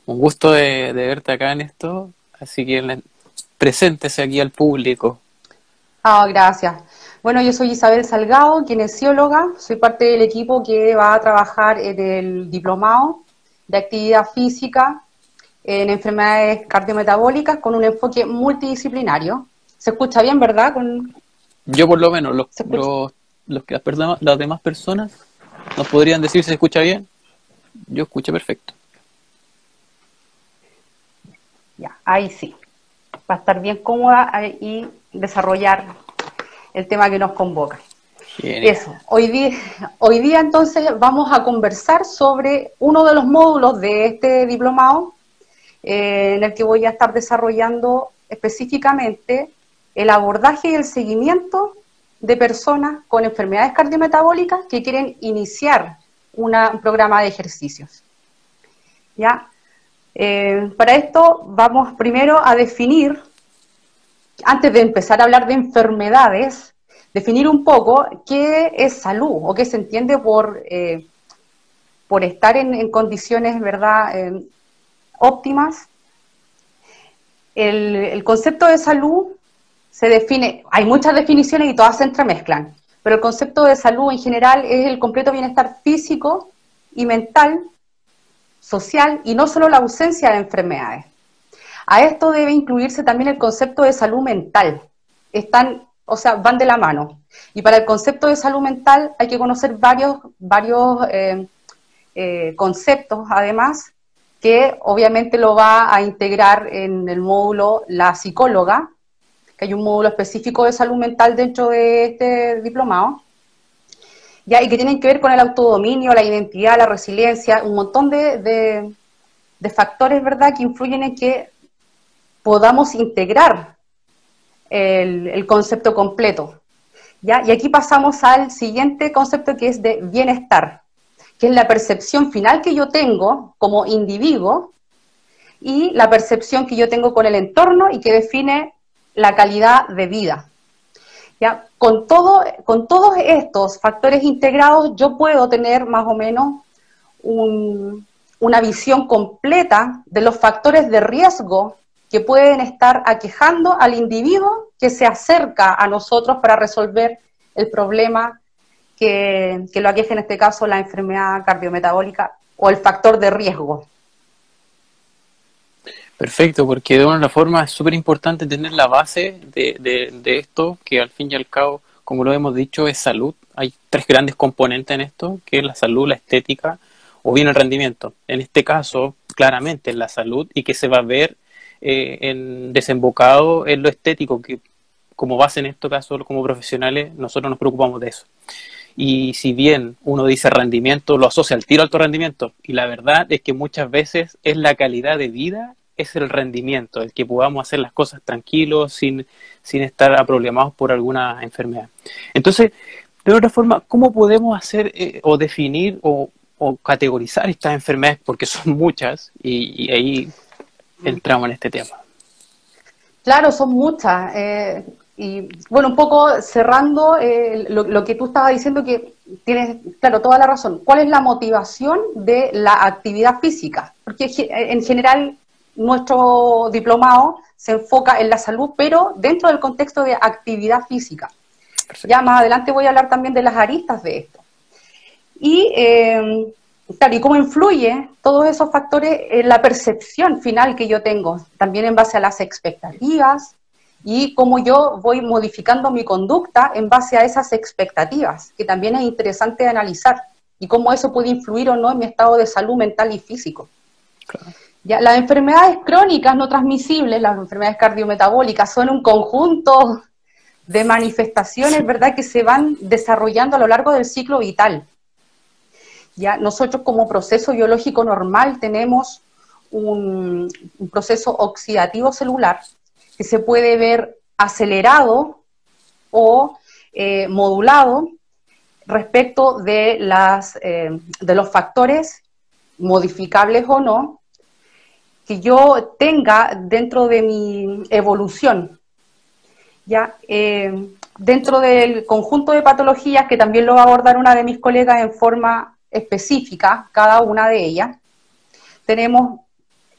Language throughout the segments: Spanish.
Un gusto de verte acá en esto, así que preséntese aquí al público. Ah, gracias. Bueno, yo soy Isabel Salgado, kinesióloga, soy parte del equipo que va a trabajar en el diplomado de actividad física en enfermedades cardiometabólicas con un enfoque multidisciplinario. ¿Se escucha bien, verdad? Yo por lo menos, ¿Se escucha? las demás personas nos podrían decir si se escucha bien. Yo escucho perfecto. Ya, ahí sí. Va a estar bien cómoda y desarrollar el tema que nos convoca. Genial. Eso, hoy día entonces vamos a conversar sobre uno de los módulos de este diplomado en el que voy a estar desarrollando específicamente el abordaje y el seguimiento de personas con enfermedades cardiometabólicas que quieren iniciar un programa de ejercicios. ¿Ya? Para esto vamos primero a definir, antes de empezar a hablar de enfermedades, definir un poco qué es salud o qué se entiende por estar en condiciones, ¿verdad?, óptimas. El concepto de salud se define, hay muchas definiciones y todas se entremezclan, pero el concepto de salud en general es el completo bienestar físico y mental, social, y no solo la ausencia de enfermedades. A esto debe incluirse también el concepto de salud mental. O sea, van de la mano. Y para el concepto de salud mental hay que conocer varios conceptos, además, que obviamente lo va a integrar en el módulo la psicóloga, que hay un módulo específico de salud mental dentro de este diplomado, ya, y que tienen que ver con el autodominio, la identidad, la resiliencia, un montón de factores, ¿verdad?, que influyen en que podamos integrar el concepto completo. ¿Ya? Y aquí pasamos al siguiente concepto, que es de bienestar, que es la percepción final que yo tengo como individuo y la percepción que yo tengo con el entorno y que define la calidad de vida. ¿Ya? Con todos estos factores integrados yo puedo tener más o menos una visión completa de los factores de riesgo que pueden estar aquejando al individuo que se acerca a nosotros para resolver el problema que lo aqueja, en este caso la enfermedad cardiometabólica o el factor de riesgo. Perfecto, porque de una forma es súper importante tener la base de esto, que al fin y al cabo, como lo hemos dicho, es salud. Hay tres grandes componentes en esto, que es la salud, la estética o bien el rendimiento. En este caso, claramente es la salud y que se va a ver desembocado en lo estético, que como base en este caso, como profesionales, nosotros nos preocupamos de eso. Y si bien uno dice rendimiento, lo asocia al tiro alto rendimiento. Y la verdad es que muchas veces es la calidad de vida, es el rendimiento, el que podamos hacer las cosas tranquilos, sin estar aproblemados por alguna enfermedad. Entonces, de otra forma, ¿cómo podemos hacer o definir o categorizar estas enfermedades? Porque son muchas y ahí entramos en este tema. Claro, son muchas. Y bueno, un poco cerrando lo que tú estabas diciendo, que tienes, claro, toda la razón. ¿Cuál es la motivación de la actividad física? Porque en general nuestro diplomado se enfoca en la salud, pero dentro del contexto de actividad física. Ya Perfecto. más adelante voy a hablar también de las aristas de esto. Y claro, y cómo influye todos esos factores en la percepción final que yo tengo, también en base a las expectativas y cómo yo voy modificando mi conducta en base a esas expectativas, que también es interesante analizar, y cómo eso puede influir o no en mi estado de salud mental y físico. Claro. Ya, las enfermedades crónicas no transmisibles, las enfermedades cardiometabólicas, son un conjunto de manifestaciones, ¿verdad?, que se van desarrollando a lo largo del ciclo vital. Ya, nosotros como proceso biológico normal tenemos un proceso oxidativo celular que se puede ver acelerado o modulado respecto de los factores, modificables o no, que yo tenga dentro de mi evolución. ¿Ya? Dentro del conjunto de patologías, que también lo va a abordar una de mis colegas en forma específica, cada una de ellas, tenemos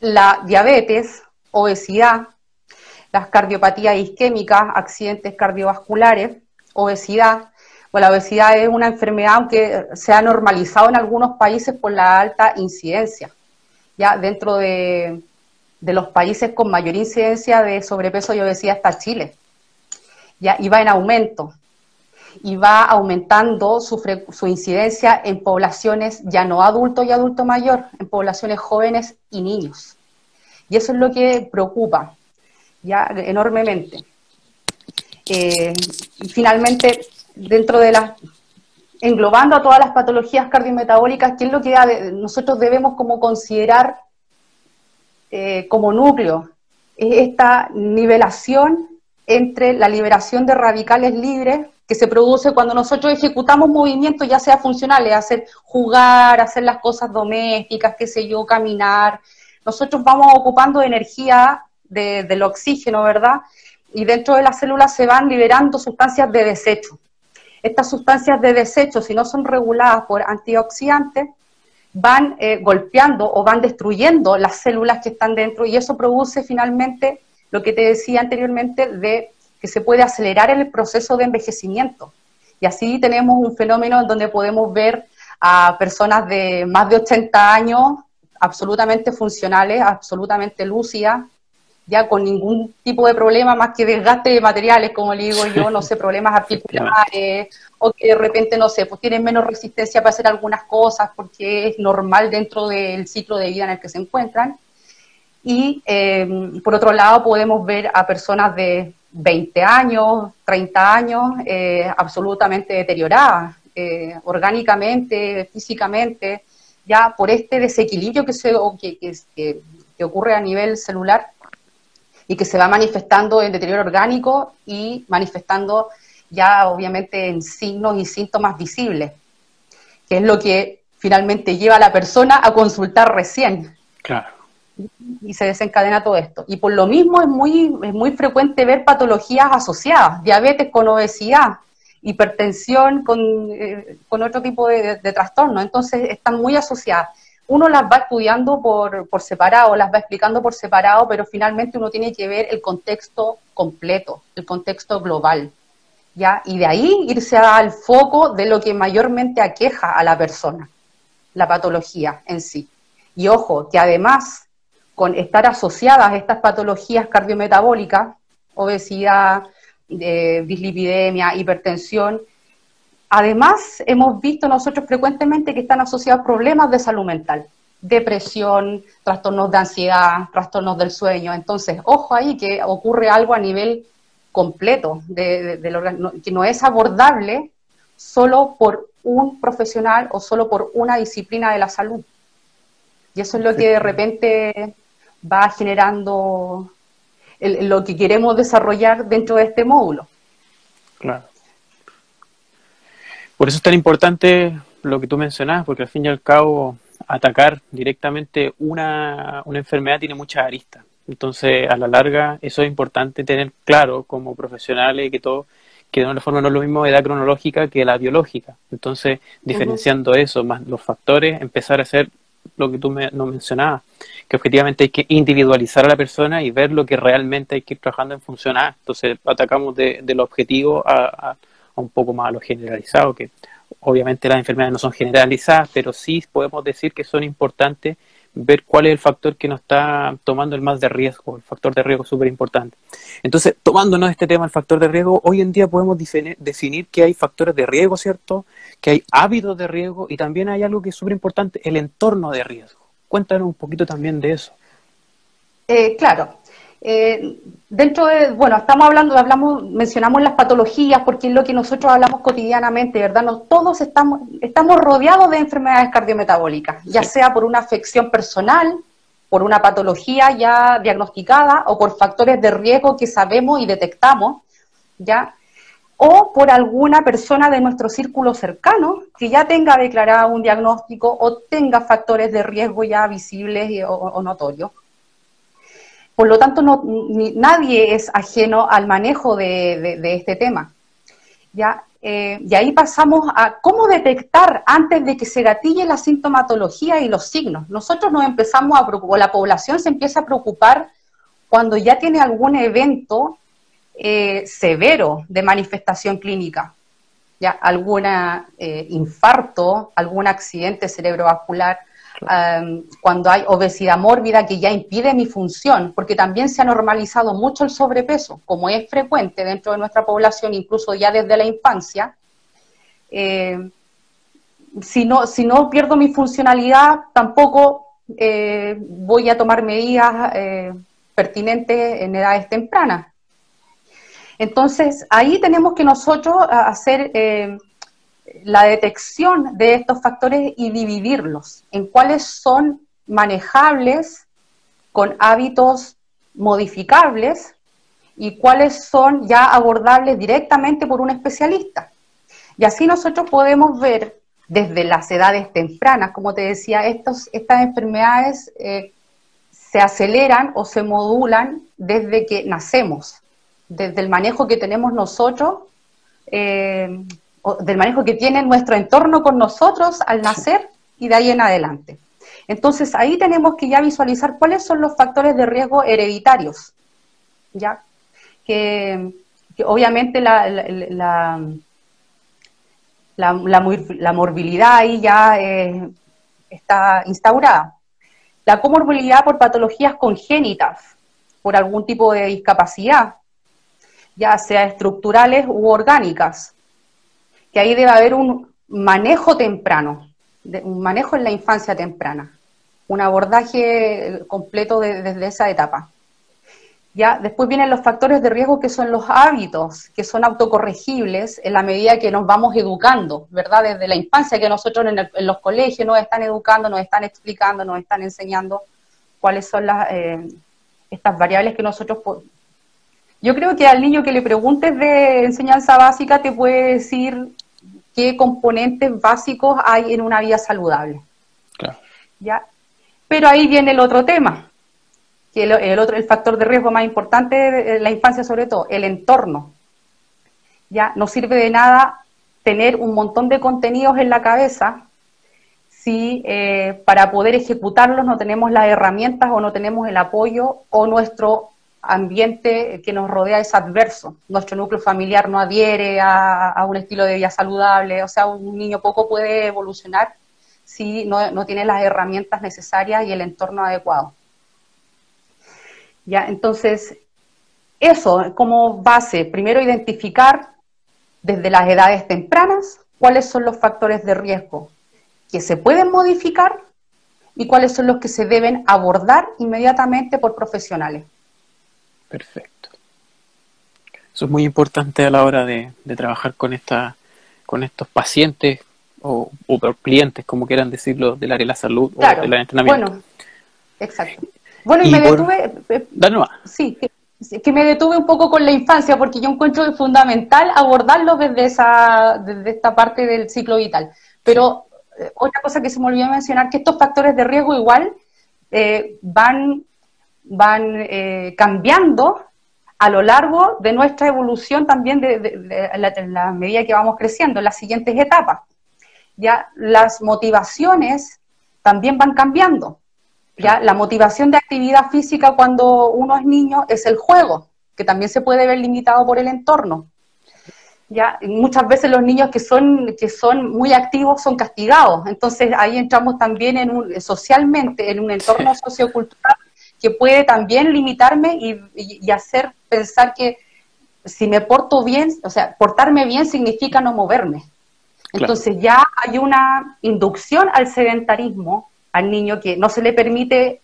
la diabetes, obesidad, las cardiopatías isquémicas, accidentes cardiovasculares, obesidad. Bueno, la obesidad es una enfermedad, aunque se ha normalizado en algunos países por la alta incidencia. Ya dentro de los países con mayor incidencia de sobrepeso y obesidad está Chile. Ya, y va en aumento. Y va aumentando su incidencia en poblaciones ya no adulto y adulto mayor, en poblaciones jóvenes y niños. Y eso es lo que preocupa ya enormemente. Y finalmente, dentro de englobando a todas las patologías cardiometabólicas, ¿qué es lo que nosotros debemos como considerar como núcleo? Es esta nivelación entre la liberación de radicales libres que se produce cuando nosotros ejecutamos movimientos, ya sea funcionales, jugar, hacer las cosas domésticas, qué sé yo, caminar. Nosotros vamos ocupando energía del oxígeno, ¿verdad? Y dentro de las células se van liberando sustancias de desecho. Estas sustancias de desecho, si no son reguladas por antioxidantes, van golpeando o van destruyendo las células que están dentro, y eso produce finalmente lo que te decía anteriormente, de que se puede acelerar el proceso de envejecimiento. Y así tenemos un fenómeno en donde podemos ver a personas de más de 80 años absolutamente funcionales, absolutamente lúcidas, ya con ningún tipo de problema más que desgaste de materiales, como le digo yo, no sé, problemas articulares, o que de repente, no sé, pues tienen menos resistencia para hacer algunas cosas porque es normal dentro del ciclo de vida en el que se encuentran. Y por otro lado podemos ver a personas de 20 años, 30 años, absolutamente deterioradas, orgánicamente, físicamente, ya por este desequilibrio que ocurre a nivel celular y que se va manifestando en deterioro orgánico y manifestando ya obviamente en signos y síntomas visibles, que es lo que finalmente lleva a la persona a consultar recién. Claro. Y se desencadena todo esto. Y por lo mismo es muy frecuente ver patologías asociadas, diabetes con obesidad, hipertensión con otro tipo de trastornos. Entonces están muy asociadas. Uno las va estudiando por separado, las va explicando por separado, pero finalmente uno tiene que ver el contexto completo, el contexto global, ¿ya? Y de ahí irse al foco de lo que mayormente aqueja a la persona, la patología en sí. Y ojo, que además, con estar asociadas a estas patologías cardiometabólicas, obesidad, dislipidemia, hipertensión, además hemos visto nosotros frecuentemente que están asociados problemas de salud mental, depresión, trastornos de ansiedad, trastornos del sueño. Entonces, ojo ahí que ocurre algo a nivel completo del organismo, que no es abordable solo por un profesional o solo por una disciplina de la salud. Y eso es lo que de repente va generando lo que queremos desarrollar dentro de este módulo. Claro. Por eso es tan importante lo que tú mencionabas, porque al fin y al cabo atacar directamente una enfermedad tiene muchas aristas. Entonces, a la larga, eso es importante tener claro como profesionales que todo, que de una forma no es lo mismo edad cronológica que la biológica. Entonces, diferenciando eso, más los factores, empezar a hacer lo que tú nos mencionabas, que objetivamente hay que individualizar a la persona y ver lo que realmente hay que ir trabajando en función a. Entonces, atacamos de lo objetivo a un poco más a lo generalizado, que obviamente las enfermedades no son generalizadas, pero sí podemos decir que son importantes ver cuál es el factor que nos está tomando el más de riesgo. El factor de riesgo es súper importante. Entonces, tomándonos este tema, el factor de riesgo, hoy en día podemos definir que hay factores de riesgo, ¿cierto? Que hay hábitos de riesgo y también hay algo que es súper importante, el entorno de riesgo. Cuéntanos un poquito también de eso. Claro. Dentro de, bueno, mencionamos las patologías porque es lo que nosotros hablamos cotidianamente, ¿verdad? Todos estamos rodeados de enfermedades cardiometabólicas, ya sea por una afección personal, por una patología ya diagnosticada o por factores de riesgo que sabemos y detectamos, ¿ya? O por alguna persona de nuestro círculo cercano que ya tenga declarado un diagnóstico o tenga factores de riesgo ya visibles o notorios. Por lo tanto, nadie es ajeno al manejo de este tema. ¿Ya? y ahí pasamos a cómo detectar antes de que se gatille la sintomatología y los signos. Nosotros nos empezamos a preocupar, la población se empieza a preocupar cuando ya tiene algún evento severo de manifestación clínica, ya algún infarto, algún accidente cerebrovascular, cuando hay obesidad mórbida que ya impide mi función, porque también se ha normalizado mucho el sobrepeso, como es frecuente dentro de nuestra población, incluso ya desde la infancia. Si no pierdo mi funcionalidad, tampoco voy a tomar medidas pertinentes en edades tempranas. Entonces, ahí tenemos que nosotros hacer la detección de estos factores y dividirlos en cuáles son manejables con hábitos modificables y cuáles son ya abordables directamente por un especialista. Y así nosotros podemos ver desde las edades tempranas, como te decía, estas enfermedades se aceleran o se modulan desde que nacemos, desde el manejo que tenemos nosotros, del manejo que tiene nuestro entorno con nosotros al nacer y de ahí en adelante. Entonces ahí tenemos que ya visualizar cuáles son los factores de riesgo hereditarios, ¿ya? Que obviamente la morbilidad ahí ya está instaurada. La comorbilidad por patologías congénitas, por algún tipo de discapacidad, ya sea estructurales u orgánicas, que ahí debe haber un manejo temprano, un manejo en la infancia temprana, un abordaje completo desde esa etapa. Ya, después vienen los factores de riesgo que son los hábitos, que son autocorregibles en la medida que nos vamos educando, ¿verdad? Desde la infancia, que nosotros en los colegios nos están educando, nos están explicando, nos están enseñando cuáles son estas variables que nosotros... Yo creo que al niño que le preguntes de enseñanza básica te puede decir qué componentes básicos hay en una vida saludable. Claro. ¿Ya? Pero ahí viene el otro tema, que el factor de riesgo más importante de la infancia sobre todo, el entorno. ¿Ya? No sirve de nada tener un montón de contenidos en la cabeza si para poder ejecutarlos no tenemos las herramientas o no tenemos el apoyo o nuestro ambiente que nos rodea es adverso. Nuestro núcleo familiar no adhiere a un estilo de vida saludable, o sea, un niño poco puede evolucionar si no tiene las herramientas necesarias y el entorno adecuado. Ya, entonces, eso como base, primero identificar desde las edades tempranas cuáles son los factores de riesgo que se pueden modificar y cuáles son los que se deben abordar inmediatamente por profesionales. Perfecto. Eso es muy importante a la hora de trabajar con estos pacientes o clientes, como quieran decirlo, del área de la salud, claro, o del entrenamiento. Bueno, exacto. Bueno, y me detuve... Dale nomás. Sí, que me detuve un poco con la infancia, porque yo encuentro fundamental abordarlo desde esta parte del ciclo vital. Pero otra cosa que se me olvidó mencionar, que estos factores de riesgo igual van cambiando a lo largo de nuestra evolución también en la medida que vamos creciendo, en las siguientes etapas. Ya las motivaciones también van cambiando. Ya la motivación de actividad física cuando uno es niño es el juego, que también se puede ver limitado por el entorno. Ya muchas veces los niños que son muy activos son castigados. Entonces ahí entramos también socialmente en un entorno sociocultural que puede también limitarme y hacer pensar que si me porto bien, o sea, portarme bien significa no moverme. Entonces claro, ya hay una inducción al sedentarismo al niño que no se le permite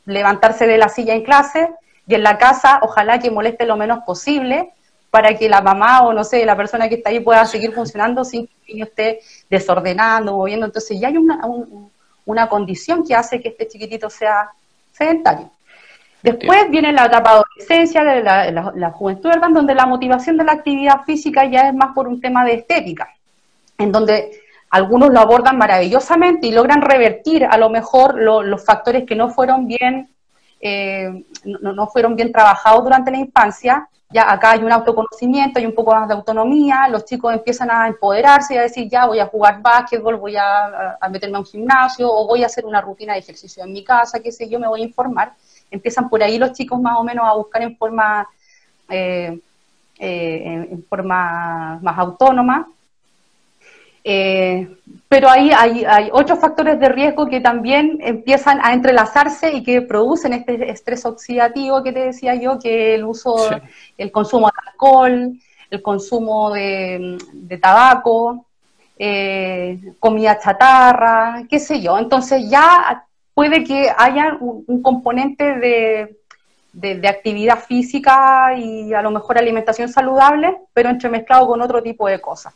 levantarse de la silla en clase y en la casa ojalá que moleste lo menos posible para que la mamá o no sé, la persona que está ahí pueda seguir funcionando sin que el niño esté desordenando, moviendo. Entonces ya hay una condición que hace que este chiquitito sea sedentario. Después viene la etapa de adolescencia, la juventud, ¿verdad? Donde la motivación de la actividad física ya es más por un tema de estética, en donde algunos lo abordan maravillosamente y logran revertir a lo mejor los factores que no fueron bien no fueron bien trabajados durante la infancia. Ya acá hay un autoconocimiento, hay un poco más de autonomía, los chicos empiezan a empoderarse y a decir, ya voy a jugar básquetbol, voy a meterme a un gimnasio, o voy a hacer una rutina de ejercicio en mi casa, qué sé yo, me voy a informar. Empiezan por ahí los chicos más o menos a buscar en forma más autónoma. Pero ahí hay otros factores de riesgo que también empiezan a entrelazarse y que producen este estrés oxidativo que te decía yo, que el uso, sí, el consumo de alcohol, el consumo de tabaco, comida chatarra, qué sé yo. Entonces ya puede que haya un componente de actividad física y a lo mejor alimentación saludable, pero entremezclado con otro tipo de cosas.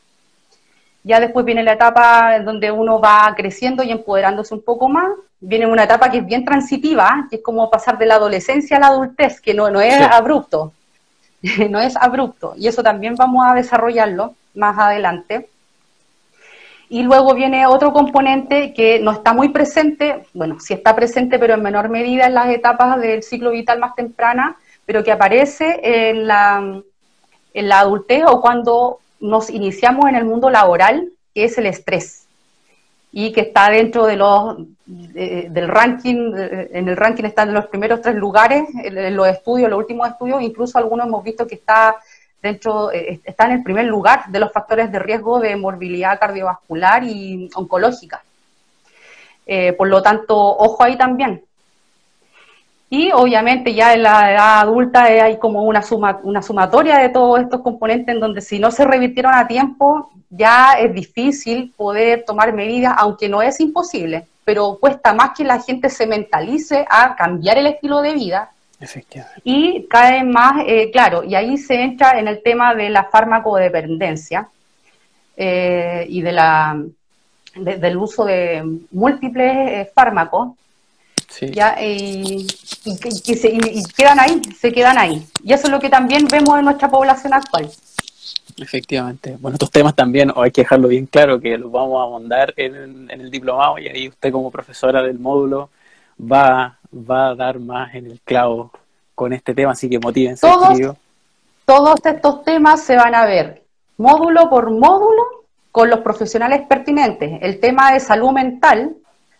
Ya después viene la etapa en donde uno va creciendo y empoderándose un poco más. Viene una etapa que es bien transitiva, que es como pasar de la adolescencia a la adultez, que no es, sí, abrupto. No es abrupto. Y eso también vamos a desarrollarlo más adelante. Y luego viene otro componente que no está muy presente, bueno, sí está presente, pero en menor medida en las etapas del ciclo vital más temprana, pero que aparece en la adultez o cuando nos iniciamos en el mundo laboral, que es el estrés, y que está dentro de del ranking, en el ranking están en los primeros 3 lugares, en los estudios, los últimos estudios, incluso algunos hemos visto que está en el primer lugar de los factores de riesgo de morbilidad cardiovascular y oncológica. Por lo tanto, ojo ahí también. Y obviamente ya en la edad adulta hay como una sumatoria de todos estos componentes en donde si no se revirtieron a tiempo, ya es difícil poder tomar medidas, aunque no es imposible, pero cuesta más que la gente se mentalice a cambiar el estilo de vida. Efectivamente. Y cae más, claro, y ahí se entra en el tema de la farmacodependencia y del uso de múltiples fármacos. Sí. Ya, y quedan ahí, se quedan ahí. Y eso es lo que también vemos en nuestra población actual. Efectivamente. Bueno, estos temas también hay que dejarlo bien claro, que los vamos a ahondar en el diplomado, y ahí usted como profesora del módulo va a dar más en el clavo con este tema, así que motívense. Todos estos temas se van a ver módulo por módulo con los profesionales pertinentes. El tema de salud mental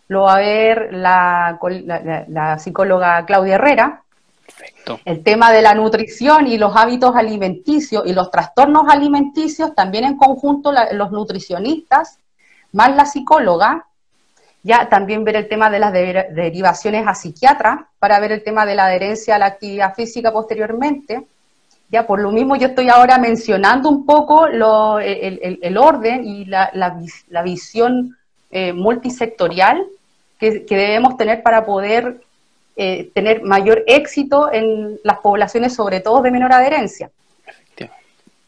lo va a ver la psicóloga Claudia Herrera. Perfecto. El tema de la nutrición y los hábitos alimenticios y los trastornos alimenticios, también en conjunto los nutricionistas, más la psicóloga. Ya también ver el tema de las derivaciones a psiquiatra, para ver el tema de la adherencia a la actividad física posteriormente. Ya por lo mismo yo estoy ahora mencionando un poco el orden y la visión multisectorial que debemos tener para poder tener mayor éxito en las poblaciones, sobre todo de menor adherencia.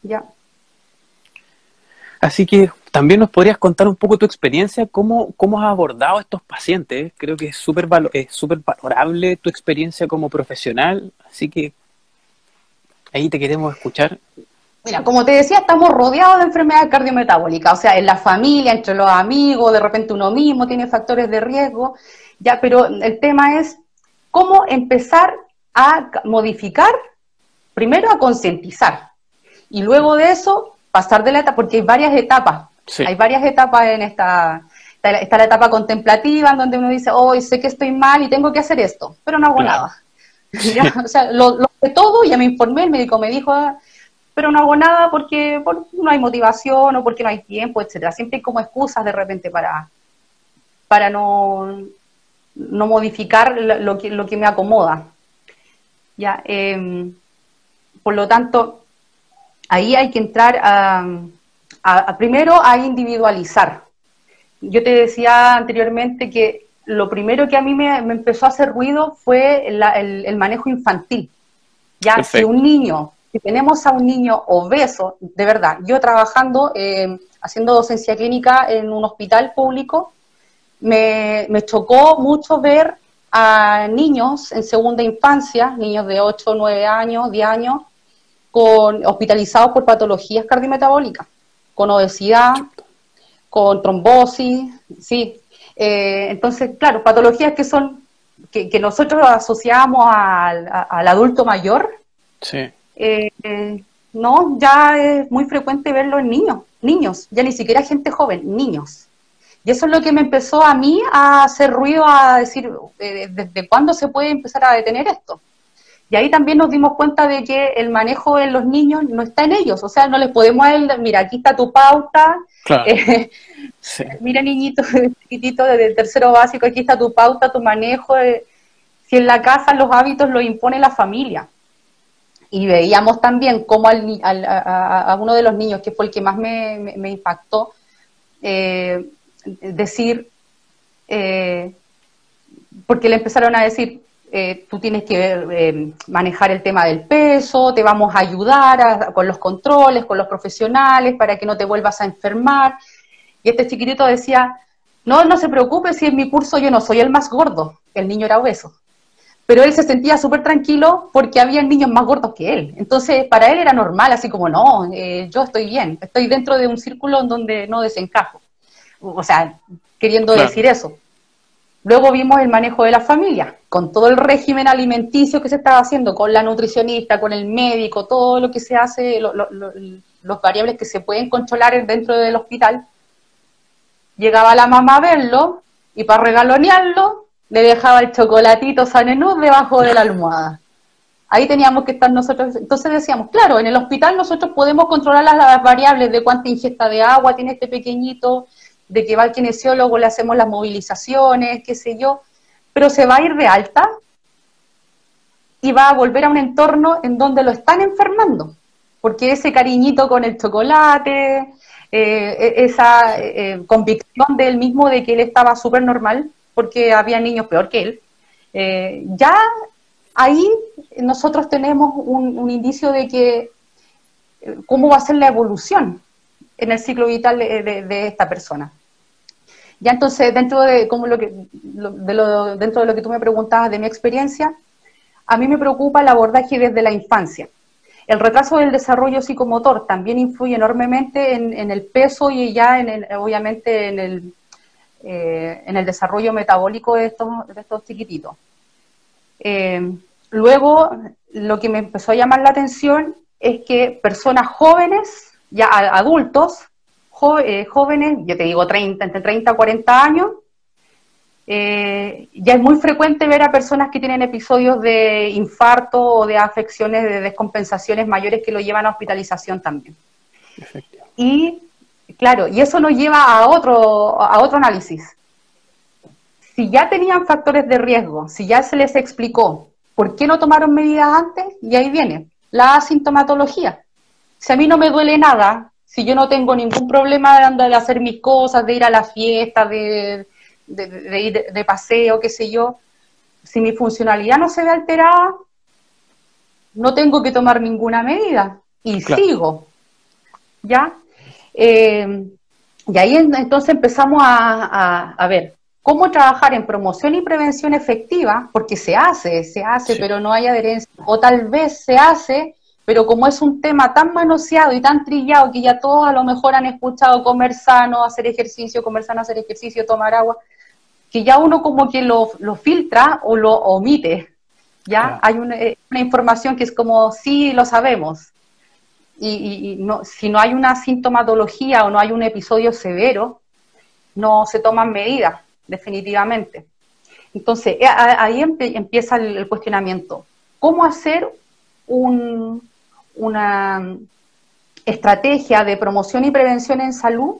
Ya. Así que también nos podrías contar un poco tu experiencia, cómo has abordado a estos pacientes. Creo que es súper valorable tu experiencia como profesional, así que ahí te queremos escuchar. Mira, como te decía, estamos rodeados de enfermedades cardiometabólicas, o sea, en la familia, entre los amigos, de repente uno mismo tiene factores de riesgo, ya, pero el tema es cómo empezar a modificar, primero a concientizar, y luego de eso pasar de la etapa, porque hay varias etapas, sí. Hay varias etapas en está la etapa contemplativa, en donde uno dice, oh, sé que estoy mal y tengo que hacer esto, pero no hago nada. ¿Ya? O sea, lo de todo, ya me informé, el médico me dijo, pero no hago nada porque no hay motivación o porque no hay tiempo, etcétera. Siempre hay como excusas de repente para no modificar lo que me acomoda. Ya, por lo tanto, ahí hay que entrar primero a individualizar. Yo te decía anteriormente que lo primero que a mí me empezó a hacer ruido fue el manejo infantil. Ya, perfecto. Si tenemos a un niño obeso, de verdad, yo trabajando, haciendo docencia clínica en un hospital público, me chocó mucho ver a niños en segunda infancia, niños de 8, 9 años, 10 años, hospitalizados por patologías cardiometabólicas, con obesidad, con trombosis, sí. Entonces, claro, patologías que son que nosotros asociamos al adulto mayor, Sí. no, ya es muy frecuente verlo en niños, ya ni siquiera gente joven, niños. Y eso es lo que me empezó a mí a hacer ruido, a decir, ¿desde cuándo se puede empezar a detener esto? Y ahí también nos dimos cuenta de que el manejo en los niños no está en ellos, o sea, no les podemos, mira, aquí está tu pauta, Claro. Sí. mira niñito, chiquitito del tercero básico, aquí está tu pauta, tu manejo, si en la casa los hábitos los impone la familia. Y veíamos también cómo a uno de los niños, que fue el que más me impactó, decir, porque le empezaron a decir, tú tienes que manejar el tema del peso, te vamos a ayudar con los controles, con los profesionales, para que no te vuelvas a enfermar. Y este chiquitito decía, no se preocupe, si en mi curso yo no soy el más gordo, el niño era obeso. Pero él se sentía súper tranquilo porque había niños más gordos que él. Entonces, para él era normal, así como, no, yo estoy bien, estoy dentro de un círculo en donde no desencajo. O sea, queriendo decir eso. Luego vimos el manejo de la familia, con todo el régimen alimenticio que se estaba haciendo, con la nutricionista, con el médico, todo lo que se hace, los variables que se pueden controlar dentro del hospital. Llegaba la mamá a verlo y para regalonearlo le dejaba el chocolatito Sanenú debajo de la almohada. Ahí teníamos que estar nosotros. Entonces decíamos, claro, en el hospital nosotros podemos controlar las variables de cuánta ingesta de agua tiene este pequeñito, de que va al kinesiólogo, le hacemos las movilizaciones, qué sé yo, pero se va a ir de alta y va a volver a un entorno en donde lo están enfermando, porque ese cariñito con el chocolate, esa convicción de él mismo de que él estaba súper normal, porque había niños peor que él, ya ahí nosotros tenemos un indicio de que cómo va a ser la evolución en el ciclo vital de esta persona. Ya entonces, dentro de lo que tú me preguntabas de mi experiencia, a mí me preocupa el abordaje desde la infancia. El retraso del desarrollo psicomotor también influye enormemente en el peso y ya, obviamente, en el desarrollo metabólico de estos chiquititos. Luego, lo que me empezó a llamar la atención es que personas jóvenes, ya adultos, jóvenes, yo te digo entre 30 y 40 años, ya es muy frecuente ver a personas que tienen episodios de infarto o de afecciones, de descompensaciones mayores que lo llevan a hospitalización también. Y claro, y eso nos lleva a otro análisis. Si ya tenían factores de riesgo, si ya se les explicó por qué no tomaron medidas antes, y ahí viene la asintomatología. Si a mí no me duele nada, si yo no tengo ningún problema de hacer mis cosas, de ir a la fiesta, de ir de paseo, qué sé yo, si mi funcionalidad no se ve alterada, no tengo que tomar ninguna medida y sigo, ¿ya? Y ahí entonces empezamos a ver cómo trabajar en promoción y prevención efectiva, porque se hace, sí, pero no hay adherencia, o tal vez se hace, pero como es un tema tan manoseado y tan trillado que ya todos a lo mejor han escuchado comer sano, hacer ejercicio, tomar agua, que ya uno como que lo filtra o lo omite, ¿ya? Claro. Hay una información que es como, sí, lo sabemos, y no, si no hay una sintomatología o no hay un episodio severo, no se toman medidas, definitivamente. Entonces, ahí empieza el cuestionamiento. ¿Cómo hacer una estrategia de promoción y prevención en salud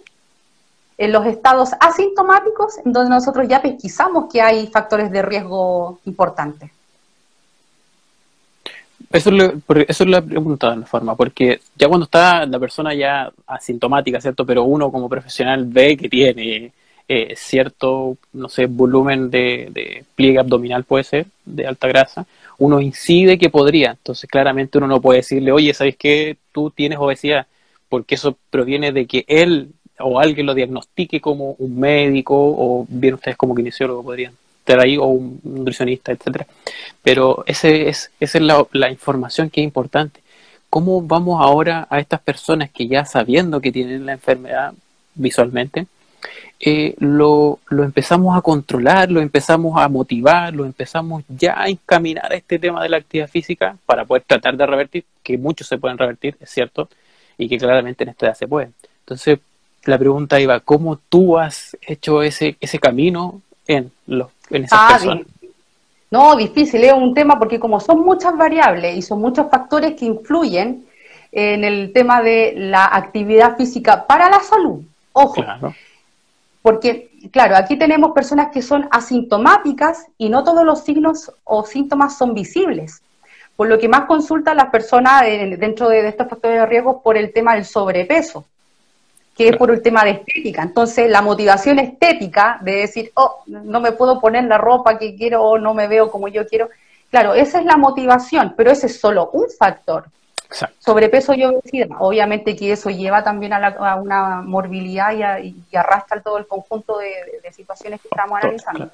en los estados asintomáticos, en donde nosotros ya pesquisamos que hay factores de riesgo importantes? Eso es la pregunta, en forma, porque ya cuando está la persona ya asintomática, ¿cierto? Pero uno como profesional ve que tiene cierto, no sé, volumen de pliegue abdominal, puede ser, de alta grasa, uno incide que podría. Entonces, claramente uno no puede decirle, oye, ¿sabes qué? Tú tienes obesidad, porque eso proviene de que él o alguien lo diagnostique como un médico, o bien ustedes como kinesiólogo podrían estar ahí, o un nutricionista, etcétera. Pero esa es la información que es importante. ¿Cómo vamos ahora a estas personas que ya sabiendo que tienen la enfermedad visualmente, lo empezamos a controlar, lo empezamos a motivar, lo empezamos ya a encaminar a este tema de la actividad física para poder tratar de revertir, que muchos se pueden revertir, es cierto, y que claramente en esta edad se puede. Entonces, la pregunta iba, ¿cómo tú has hecho ese camino en esas personas? No, difícil, es un tema porque como son muchas variables y son muchos factores que influyen en el tema de la actividad física para la salud. Ojo, Claro. porque, claro, aquí tenemos personas que son asintomáticas y no todos los signos o síntomas son visibles. Por lo que más consultan las personas dentro de estos factores de riesgo por el tema del sobrepeso, que es por el tema de estética. Entonces, la motivación estética de decir, oh, no me puedo poner la ropa que quiero o no me veo como yo quiero. Claro, esa es la motivación, pero ese es solo un factor. Exacto. Sobrepeso y obesidad. Obviamente que eso lleva también a una morbilidad y arrastra todo el conjunto de situaciones que estamos analizando. Claro.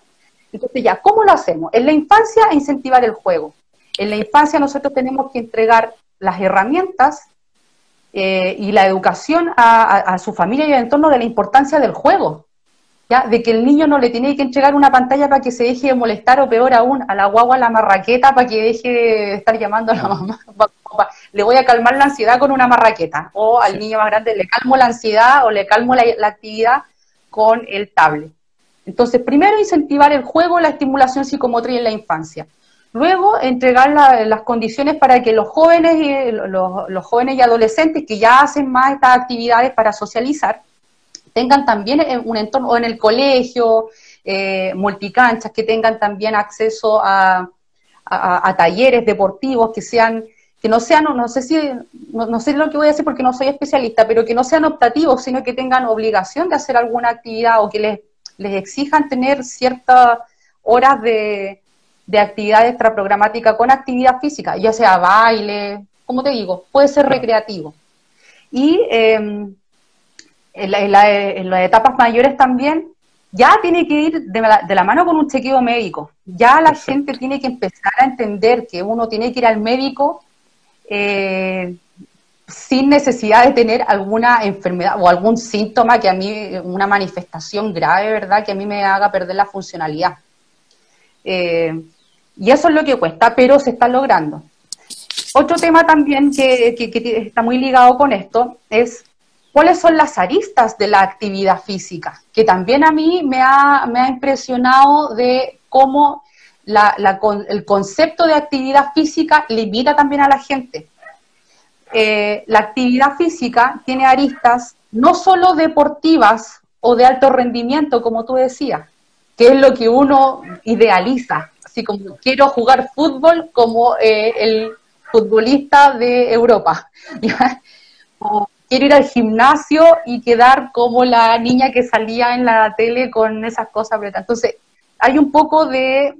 Entonces ya, ¿cómo lo hacemos? En la infancia, incentivar el juego. En la infancia nosotros tenemos que entregar las herramientas y la educación a su familia y al entorno de la importancia del juego, ¿ya? De que el niño no le tiene que entregar una pantalla para que se deje de molestar, o peor aún, a la guagua la marraqueta para que deje de estar llamando a la mamá. Le voy a calmar la ansiedad con una marraqueta, o al niño más grande le calmo la ansiedad o le calmo la actividad con el tablet. Entonces, primero incentivar el juego, la estimulación psicomotriz en la infancia. Luego, entregar las condiciones para que los jóvenes y adolescentes que ya hacen más estas actividades para socializar, tengan también un entorno, o en el colegio, multicanchas, que tengan también acceso a talleres deportivos que no sean, no sé lo que voy a decir porque no soy especialista, pero que no sean optativos, sino que tengan obligación de hacer alguna actividad o que les exijan tener ciertas horas de actividad extraprogramática con actividad física, ya sea baile, como te digo, puede ser recreativo. Y en las etapas mayores también, ya tiene que ir de la mano con un chequeo médico. Ya la gente tiene que empezar a entender que uno tiene que ir al médico sin necesidad de tener alguna enfermedad o algún síntoma que a mí, una manifestación grave, ¿verdad?, que a mí me haga perder la funcionalidad. Y eso es lo que cuesta, pero se está logrando. Otro tema también que está muy ligado con esto es cuáles son las aristas de la actividad física, que también a mí me ha impresionado de cómo el concepto de actividad física limita también a la gente. La actividad física tiene aristas no solo deportivas o de alto rendimiento, como tú decías, que es lo que uno idealiza, así como quiero jugar fútbol como el futbolista de Europa, ¿ya? O quiero ir al gimnasio y quedar como la niña que salía en la tele con esas cosas. Entonces, hay un poco de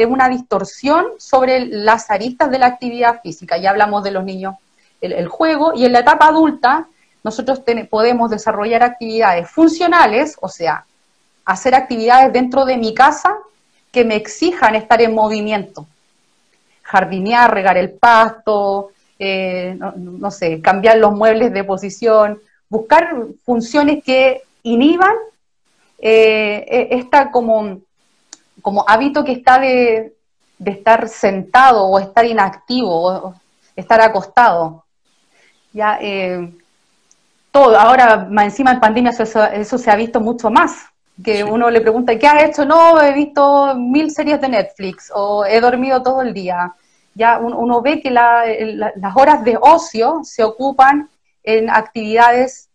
una distorsión sobre las aristas de la actividad física. Ya hablamos de los niños, el juego, y en la etapa adulta nosotros podemos desarrollar actividades funcionales, o sea, hacer actividades dentro de mi casa que me exijan estar en movimiento. Jardinear, regar el pasto, no sé, cambiar los muebles de posición, buscar funciones que inhiban esta como hábito que está de estar sentado o estar inactivo o estar acostado. Ya, todo, ahora más encima en pandemia eso se ha visto mucho más, que sí. Uno le pregunta, ¿qué has hecho? No, he visto 1000 series de Netflix, o he dormido todo el día. Ya uno ve que las horas de ocio se ocupan en actividades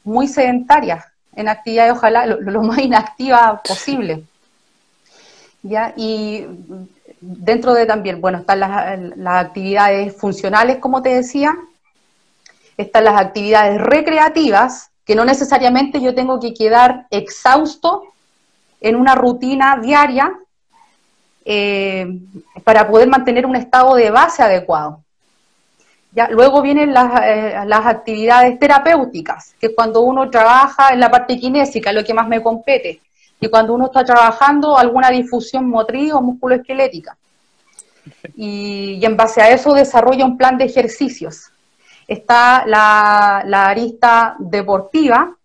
muy sedentarias, en actividades ojalá lo más inactivas posible. ¿Ya? Y dentro de también, bueno, están las actividades funcionales, como te decía, están las actividades recreativas, que no necesariamente yo tengo que quedar exhausto en una rutina diaria para poder mantener un estado de base adecuado. ¿Ya? Luego vienen las actividades terapéuticas, que es cuando uno trabaja en la parte kinésica, lo que más me compete, y cuando uno está trabajando alguna difusión motriz o musculoesquelética. Y en base a eso desarrolla un plan de ejercicios. Está la arista deportiva,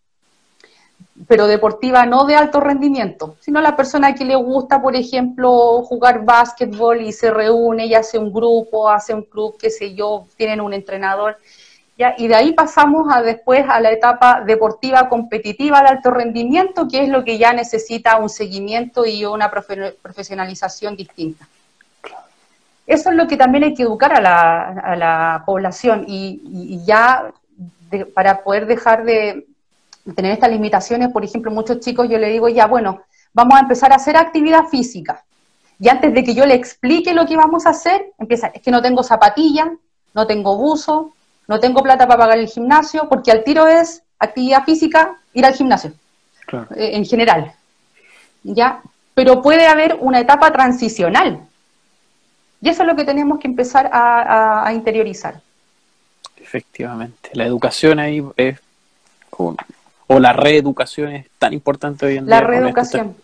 pero deportiva no de alto rendimiento, sino la persona que le gusta, por ejemplo, jugar básquetbol y se reúne y hace un grupo, hace un club, qué sé yo, tienen un entrenador, ¿ya? Y de ahí pasamos después a la etapa deportiva competitiva de alto rendimiento, que es lo que ya necesita un seguimiento y una profesionalización distinta. Eso es lo que también hay que educar a la población y ya para poder dejar de tener estas limitaciones. Por ejemplo, muchos chicos yo les digo, ya bueno, vamos a empezar a hacer actividad física. Y antes de que yo le explique lo que vamos a hacer, empieza, es que no tengo zapatilla, no tengo buzo, no tengo plata para pagar el gimnasio, porque al tiro es actividad física, ir al gimnasio, claro. En general. ¿Ya? Pero puede haber una etapa transicional. Y eso es lo que tenemos que empezar a interiorizar. Efectivamente. La educación ahí es, o la reeducación es tan importante hoy en día. La reeducación.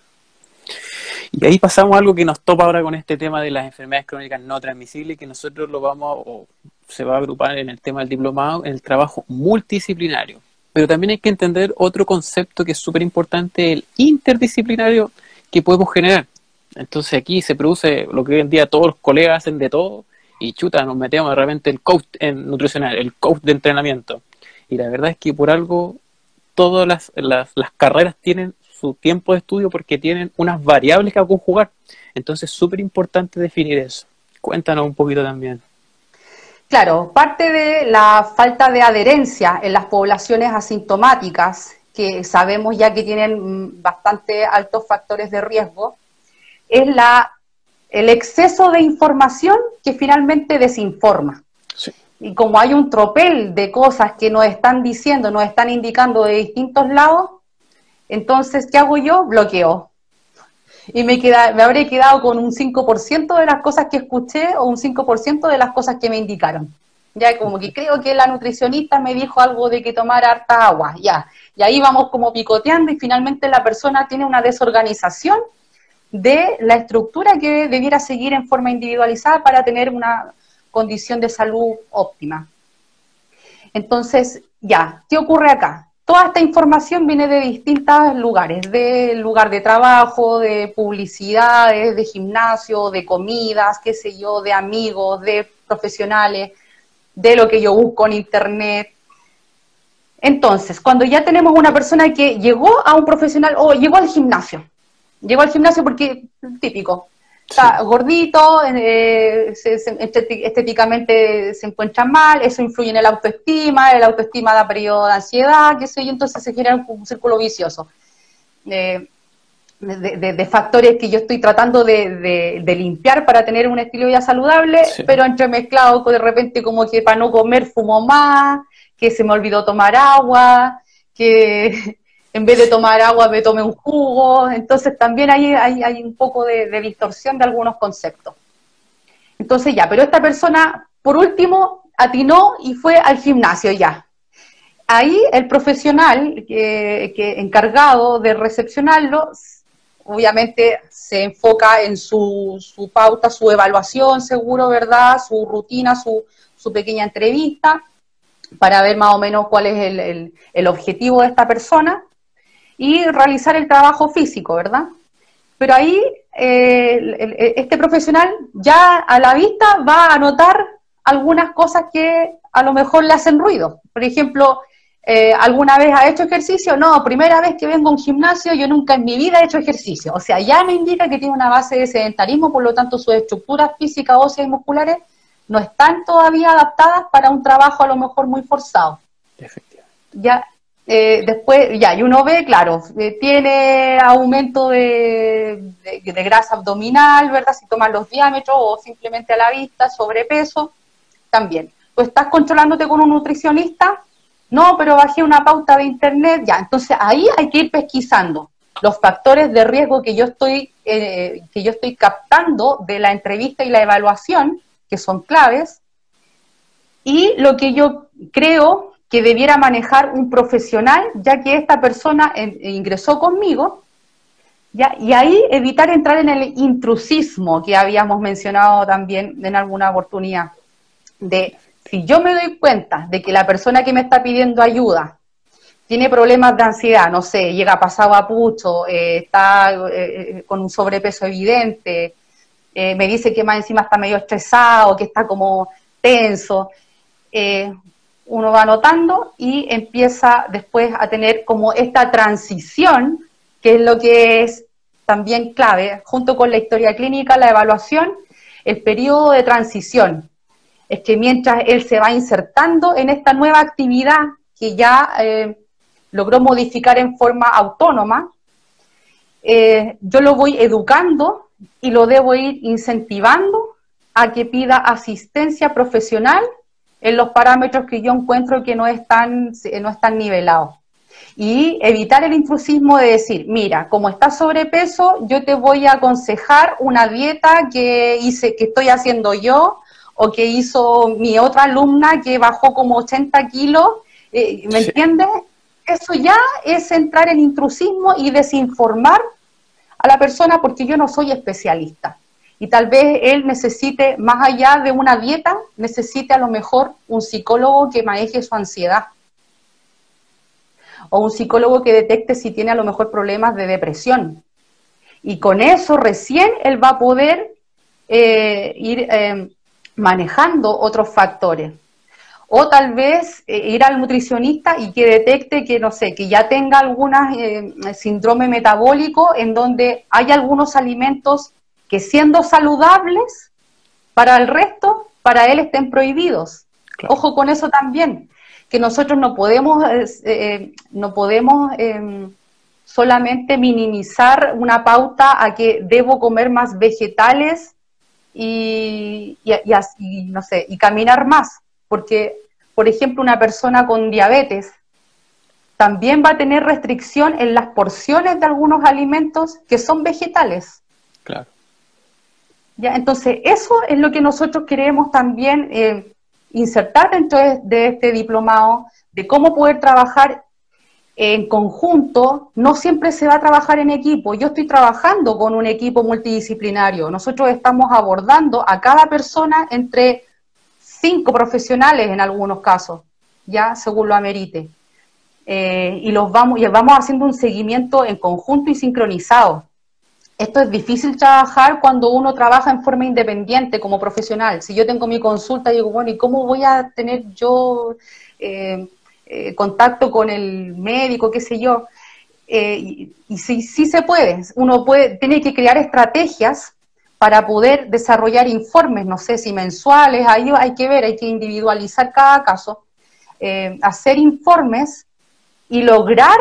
Y ahí pasamos a algo que nos topa ahora con este tema de las enfermedades crónicas no transmisibles, que nosotros lo vamos, o se va a agrupar en el tema del diplomado, en el trabajo multidisciplinario. Pero también hay que entender otro concepto que es súper importante, el interdisciplinario que podemos generar. Entonces aquí se produce lo que hoy en día todos los colegas hacen de todo, y chuta, nos metemos de repente el coach nutricional, el coach de entrenamiento. Y la verdad es que por algo todas las carreras tienen su tiempo de estudio porque tienen unas variables que conjugar. Entonces es súper importante definir eso. Cuéntanos un poquito también. Claro, parte de la falta de adherencia en las poblaciones asintomáticas, que sabemos ya que tienen bastante altos factores de riesgo, es el exceso de información que finalmente desinforma. Sí. Y como hay un tropel de cosas que nos están diciendo, nos están indicando de distintos lados, entonces, ¿qué hago yo? Bloqueo. Y me habré quedado con un 5% de las cosas que escuché o un 5% de las cosas que me indicaron. Ya como que creo que la nutricionista me dijo algo de que tomar harta agua, ya. Y ahí vamos como picoteando y finalmente la persona tiene una desorganización de la estructura que debiera seguir en forma individualizada para tener una condición de salud óptima. Entonces, ya, ¿qué ocurre acá? Toda esta información viene de distintos lugares, del lugar de trabajo, de publicidades, de gimnasio, de comidas, qué sé yo, de amigos, de profesionales, de lo que yo busco en internet. Entonces, cuando ya tenemos una persona que llegó a un profesional o llegó al gimnasio porque, típico, está gordito, estéticamente se encuentra mal, eso influye en el autoestima da periodo de ansiedad, qué sé yo, entonces se genera un círculo vicioso de factores que yo estoy tratando de limpiar para tener un estilo de vida saludable, sí. Pero entremezclado de repente como que para no comer fumo más, que se me olvidó tomar agua, que en vez de tomar agua me tomé un jugo, entonces también hay un poco de distorsión de algunos conceptos. Entonces ya, pero esta persona, por último, atinó y fue al gimnasio ya. Ahí el profesional que encargado de recepcionarlo, obviamente se enfoca en su pauta, su evaluación seguro, ¿verdad? Su rutina, su pequeña entrevista, para ver más o menos cuál es el objetivo de esta persona, y realizar el trabajo físico, ¿verdad? Pero ahí este profesional ya a la vista va a notar algunas cosas que a lo mejor le hacen ruido. Por ejemplo, ¿alguna vez ha hecho ejercicio? No, primera vez que vengo a un gimnasio, yo nunca en mi vida he hecho ejercicio. O sea, ya me indica que tiene una base de sedentarismo, por lo tanto sus estructuras físicas, óseas y musculares no están todavía adaptadas para un trabajo a lo mejor muy forzado. Efectivamente. Ya. Después, ya, y uno ve, claro, tiene aumento de grasa abdominal, ¿verdad? Si tomas los diámetros o simplemente a la vista, sobrepeso, también. ¿Tú estás controlándote con un nutricionista? No, pero bajé una pauta de internet, ya. Entonces ahí hay que ir pesquisando los factores de riesgo que yo estoy captando de la entrevista y la evaluación, que son claves, y lo que yo creo que debiera manejar un profesional, ya que esta persona ingresó conmigo, ¿ya? Y ahí evitar entrar en el intrusismo que habíamos mencionado también en alguna oportunidad, de si yo me doy cuenta de que la persona que me está pidiendo ayuda tiene problemas de ansiedad, no sé, llega pasado a pucho, está con un sobrepeso evidente, me dice que más encima está medio estresado, que está como tenso, uno va notando y empieza después a tener como esta transición, que es lo que es también clave, junto con la historia clínica, la evaluación, el periodo de transición. Es que mientras él se va insertando en esta nueva actividad que ya logró modificar en forma autónoma, yo lo voy educando y lo debo ir incentivando a que pida asistencia profesional en los parámetros que yo encuentro que no están nivelados. Y evitar el intrusismo de decir, mira, como estás sobrepeso, yo te voy a aconsejar una dieta que estoy haciendo yo, o que hizo mi otra alumna que bajó como 80 kilos, ¿me entiendes? Eso ya es entrar en intrusismo y desinformar a la persona, porque yo no soy especialista. Y tal vez él necesite, más allá de una dieta, necesite a lo mejor un psicólogo que maneje su ansiedad. O un psicólogo que detecte si tiene a lo mejor problemas de depresión. Y con eso recién él va a poder ir manejando otros factores. O tal vez ir al nutricionista y que detecte que, no sé, que ya tenga algunas síndrome metabólico, en donde hay algunos alimentos que, siendo saludables para el resto, para él estén prohibidos. Claro. Ojo con eso también, que nosotros no podemos solamente minimizar una pauta a que debo comer más vegetales y no sé, y caminar más, porque, por ejemplo, una persona con diabetes también va a tener restricción en las porciones de algunos alimentos que son vegetales. Claro. ¿Ya? Entonces, eso es lo que nosotros queremos también insertar dentro de este diplomado, de cómo poder trabajar en conjunto. No siempre se va a trabajar en equipo. Yo estoy trabajando con un equipo multidisciplinario. Nosotros estamos abordando a cada persona entre 5 profesionales en algunos casos, ya según lo amerite. Y vamos haciendo un seguimiento en conjunto y sincronizado. Esto es difícil trabajar cuando uno trabaja en forma independiente como profesional. Si yo tengo mi consulta y digo, bueno, ¿y cómo voy a tener yo contacto con el médico, qué sé yo? Y sí se puede. Uno tiene que crear estrategias para poder desarrollar informes, no sé si mensuales, ahí hay que ver, hay que individualizar cada caso, hacer informes y lograr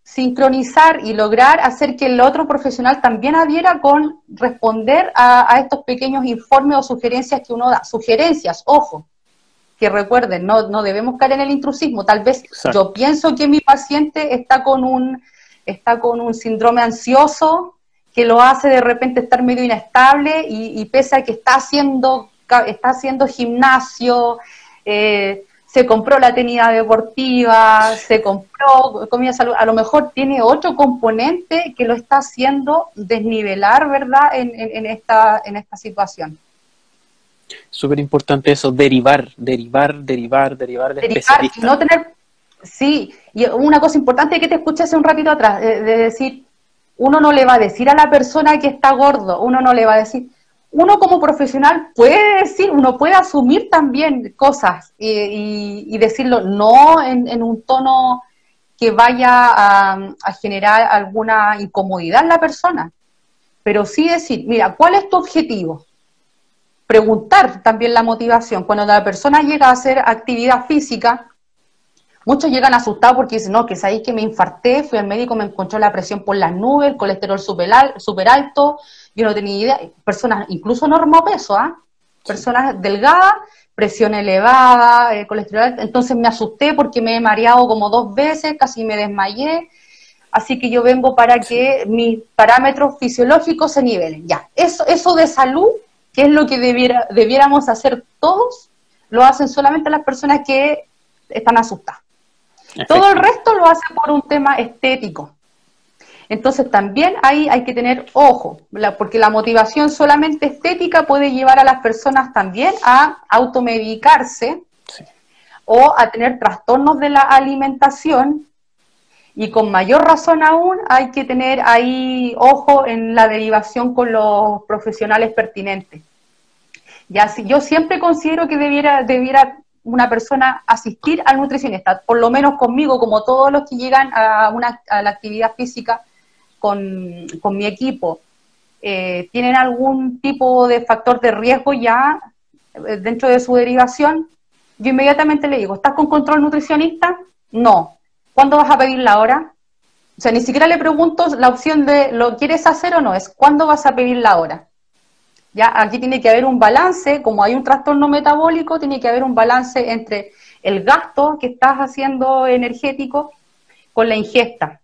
sincronizar y lograr hacer que el otro profesional también adhiera con responder a estos pequeños informes o sugerencias que uno da. Sugerencias, ojo, que recuerden, no debemos caer en el intrusismo. Tal vez Exacto. Yo pienso que mi paciente está con un síndrome ansioso que lo hace de repente estar medio inestable y pese a que está haciendo gimnasio, se compró la tenida deportiva, se compró comida salud, a lo mejor tiene otro componente que lo está haciendo desnivelar, ¿verdad?, en esta situación. Súper importante eso, derivar del especialista. Y no tener, sí, y una cosa importante que te escuché hace un ratito atrás, de decir, uno no le va a decir a la persona que está gordo, uno no le va a decir... Uno como profesional puede decir, uno puede asumir también cosas y decirlo no en un tono que vaya a generar alguna incomodidad en la persona, pero sí decir, mira, ¿cuál es tu objetivo? Preguntar también la motivación. Cuando la persona llega a hacer actividad física, muchos llegan asustados porque dicen, no, que sabéis que me infarté, fui al médico, me encontró la presión por las nubes, el colesterol súper alto, yo no tenía idea. Personas incluso normopeso, personas delgadas, presión elevada, colesterol alto. Entonces me asusté porque me he mareado como 2 veces, casi me desmayé, así que yo vengo para que mis parámetros fisiológicos se nivelen. Ya, eso de salud, que es lo que debiéramos hacer todos, lo hacen solamente las personas que están asustadas. Todo el resto lo hace por un tema estético. Entonces también ahí hay que tener ojo, porque la motivación solamente estética puede llevar a las personas también a automedicarse, sí, o a tener trastornos de la alimentación Y con mayor razón aún hay que tener ahí ojo en la derivación con los profesionales pertinentes. Ya, si, yo siempre considero que debiera una persona asistir al nutricionista, por lo menos conmigo, como todos los que llegan a la actividad física con mi equipo, tienen algún tipo de factor de riesgo ya dentro de su derivación, yo inmediatamente le digo, ¿estás con control nutricionista? No. ¿Cuándo vas a pedir la hora? O sea, ni siquiera le pregunto la opción de ¿lo quieres hacer o no? Es ¿cuándo vas a pedir la hora? Ya, aquí tiene que haber un balance, como hay un trastorno metabólico, tiene que haber un balance entre el gasto que estás haciendo energético con la ingesta.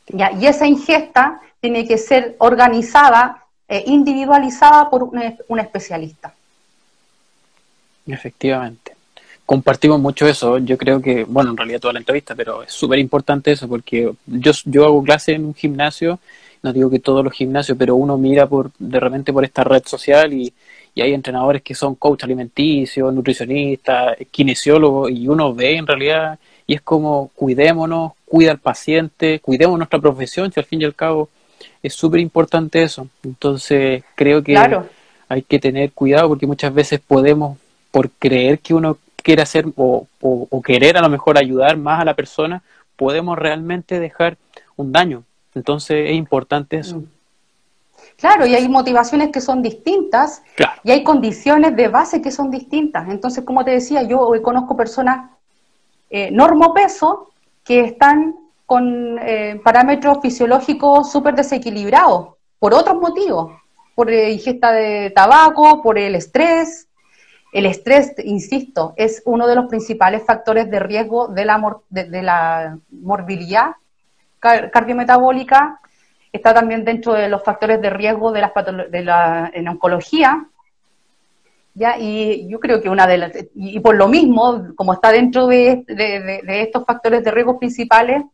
Ya, y esa ingesta tiene que ser organizada, individualizada por un especialista. Efectivamente. Compartimos mucho eso. Yo creo que, bueno, en realidad toda la entrevista, pero es súper importante eso, porque yo hago clase en un gimnasio, no digo que todos los gimnasios, pero uno mira de repente por esta red social y hay entrenadores que son coach alimenticios, nutricionistas, kinesiólogos, y uno ve en realidad, y es como cuidémonos, cuida al paciente, cuidemos nuestra profesión, si al fin y al cabo es súper importante eso. Entonces creo que Claro. hay que tener cuidado porque muchas veces podemos, por creer que uno quiere hacer o querer a lo mejor ayudar más a la persona, podemos realmente dejar un daño. Entonces es importante eso. Claro, y hay motivaciones que son distintas, Claro. y hay condiciones de base que son distintas. Entonces, como te decía, yo conozco personas normopeso que están con parámetros fisiológicos súper desequilibrados, por otros motivos, por ingesta de tabaco, por el estrés. El estrés, insisto, es uno de los principales factores de riesgo de la morbilidad cardiometabólica. Está también dentro de los factores de riesgo en oncología, ¿ya? Y yo creo que y por lo mismo, como está dentro de estos factores de riesgo principales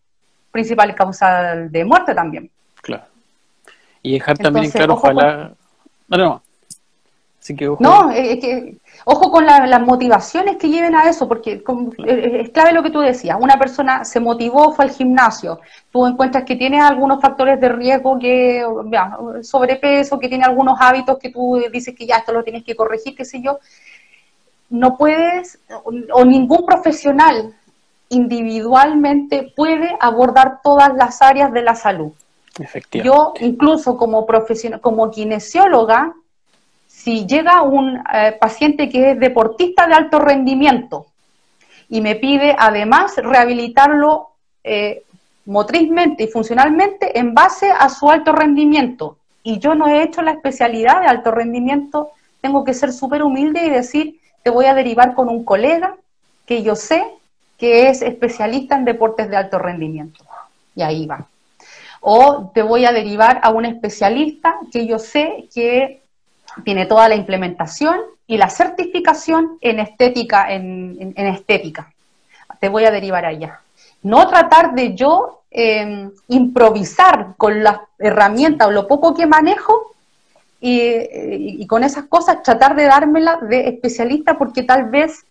causa de muerte también. Claro. Y dejar también en Entonces, claro, ojo ojalá... No. Así que ojo. No, es que, ojo con las motivaciones que lleven a eso, porque es clave lo que tú decías. Una persona se motivó, fue al gimnasio, tú encuentras que tiene algunos factores de riesgo, sobrepeso, que tiene algunos hábitos que tú dices que ya esto lo tienes que corregir, qué sé yo. No puedes, o ningún profesional individualmente puede abordar todas las áreas de la salud. Efectivamente. Yo, incluso como como kinesióloga, si llega un paciente que es deportista de alto rendimiento y me pide además rehabilitarlo motrizmente y funcionalmente en base a su alto rendimiento, y yo no he hecho la especialidad de alto rendimiento, tengo que ser súper humilde y decir, te voy a derivar con un colega que yo sé que es especialista en deportes de alto rendimiento. Y ahí va. O te voy a derivar a un especialista que yo sé que tiene toda la implementación y la certificación en estética, en estética. Te voy a derivar allá. No tratar de yo improvisar con las herramientas o lo poco que manejo y con esas cosas tratar de dármela de especialista, porque tal vez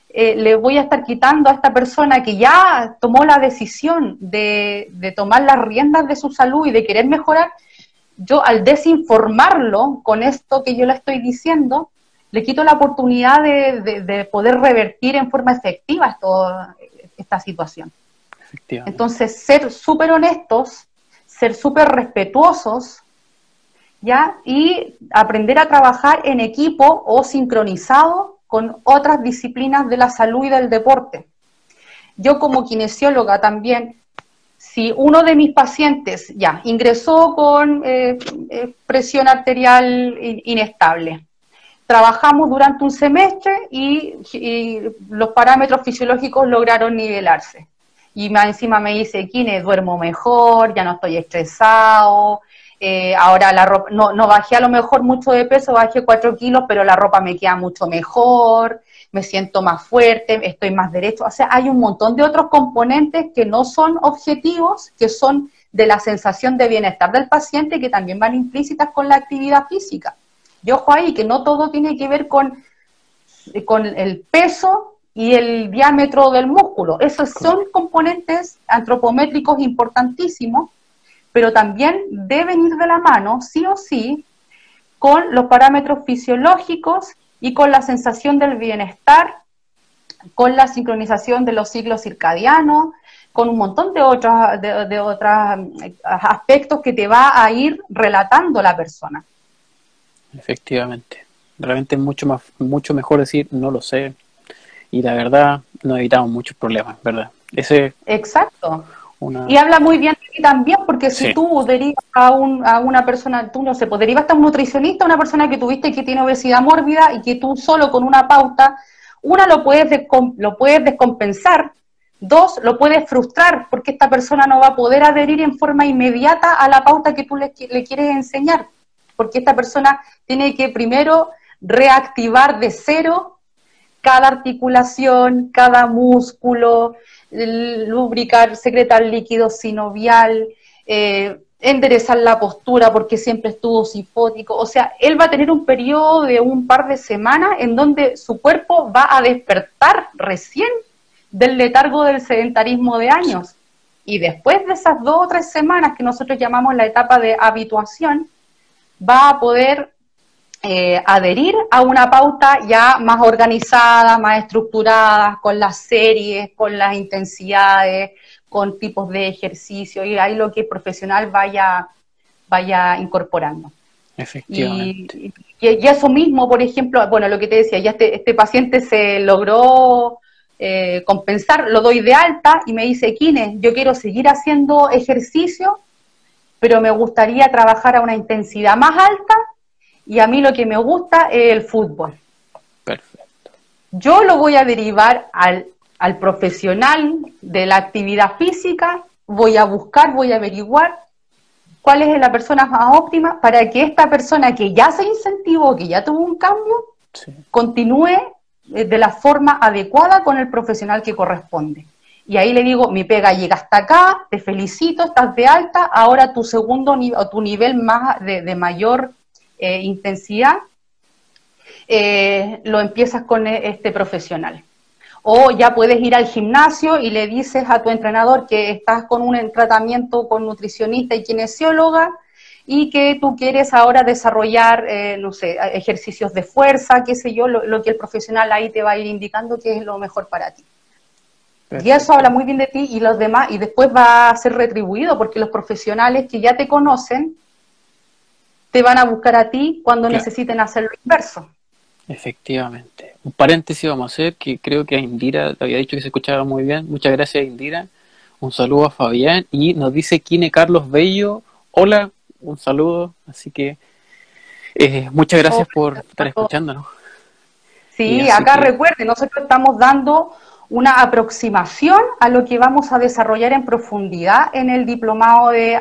le voy a estar quitando a esta persona que ya tomó la decisión de tomar las riendas de su salud y de querer mejorar. Yo, al desinformarlo con esto que yo le estoy diciendo, le quito la oportunidad de poder revertir en forma efectiva esta situación. Entonces, ser súper honestos, ser súper respetuosos, ¿ya? Y aprender a trabajar en equipo o sincronizado con otras disciplinas de la salud y del deporte. Yo, como kinesióloga también, si uno de mis pacientes ya ingresó con presión arterial inestable, trabajamos durante un semestre y los parámetros fisiológicos lograron nivelarse. Y más encima me dice, Kine, duermo mejor, ya no estoy estresado, ahora la ropa, no bajé a lo mejor mucho de peso, bajé 4 kilos, pero la ropa me queda mucho mejor, me siento más fuerte, estoy más derecho. O sea, hay un montón de otros componentes que no son objetivos, que son de la sensación de bienestar del paciente, que también van implícitas con la actividad física. Y ojo ahí, que no todo tiene que ver con el peso y el diámetro del músculo. Esos son componentes antropométricos importantísimos, pero también deben ir de la mano, sí o sí, con los parámetros fisiológicos y con la sensación del bienestar, con la sincronización de los ciclos circadianos, con un montón de otros aspectos que te va a ir relatando la persona. Efectivamente. Realmente es mucho mejor decir no lo sé, y la verdad nos evitamos muchos problemas, ¿verdad? Exacto. Y habla muy bien de ti también, porque si tú derivas a una persona, tú no sé, pues derivas a un nutricionista, a una persona que tuviste que tiene obesidad mórbida y que tú solo con una pauta, una, lo puedes descompensar, dos, lo puedes frustrar, porque esta persona no va a poder adherir en forma inmediata a la pauta que tú le quieres enseñar, porque esta persona tiene que primero reactivar de cero cada articulación, cada músculo, lubricar, secretar líquido sinovial, enderezar la postura porque siempre estuvo sifótico. O sea, él va a tener un periodo de un par de semanas en donde su cuerpo va a despertar recién del letargo del sedentarismo de años. Y después de esas 2 o 3 semanas que nosotros llamamos la etapa de habituación, va a poder adherir a una pauta ya más organizada, más estructurada, con las series, con las intensidades, con tipos de ejercicio, y ahí lo que el profesional vaya incorporando. Efectivamente. Y eso mismo, por ejemplo, bueno, lo que te decía, ya este paciente se logró compensar, lo doy de alta y me dice, Kine, yo quiero seguir haciendo ejercicio, pero me gustaría trabajar a una intensidad más alta, y a mí lo que me gusta es el fútbol. Perfecto. Yo lo voy a derivar al profesional de la actividad física, voy a buscar, voy a averiguar cuál es la persona más óptima para que esta persona que ya se incentivó, que ya tuvo un cambio, continúe de la forma adecuada con el profesional que corresponde. Y ahí le digo, mi pega llega hasta acá, te felicito, estás de alta, ahora tu segundo o tu nivel más de mayor intensidad, lo empiezas con este profesional. O ya puedes ir al gimnasio y le dices a tu entrenador que estás con un tratamiento con nutricionista y kinesióloga y que tú quieres ahora desarrollar, no sé, ejercicios de fuerza, qué sé yo, lo que el profesional ahí te va a ir indicando que es lo mejor para ti. Perfecto. Y eso habla muy bien de ti y los demás, y después va a ser retribuido porque los profesionales que ya te conocen te van a buscar a ti cuando necesiten hacer lo inverso. Efectivamente. Un paréntesis vamos a hacer, que creo que a Indira te había dicho que se escuchaba muy bien. Muchas gracias, Indira. Un saludo a Fabián. Y nos dice Kine Carlos Bello, hola, un saludo. Así que muchas gracias por estar escuchándonos. Sí, acá recuerden, nosotros estamos dando una aproximación a lo que vamos a desarrollar en profundidad en el diplomado de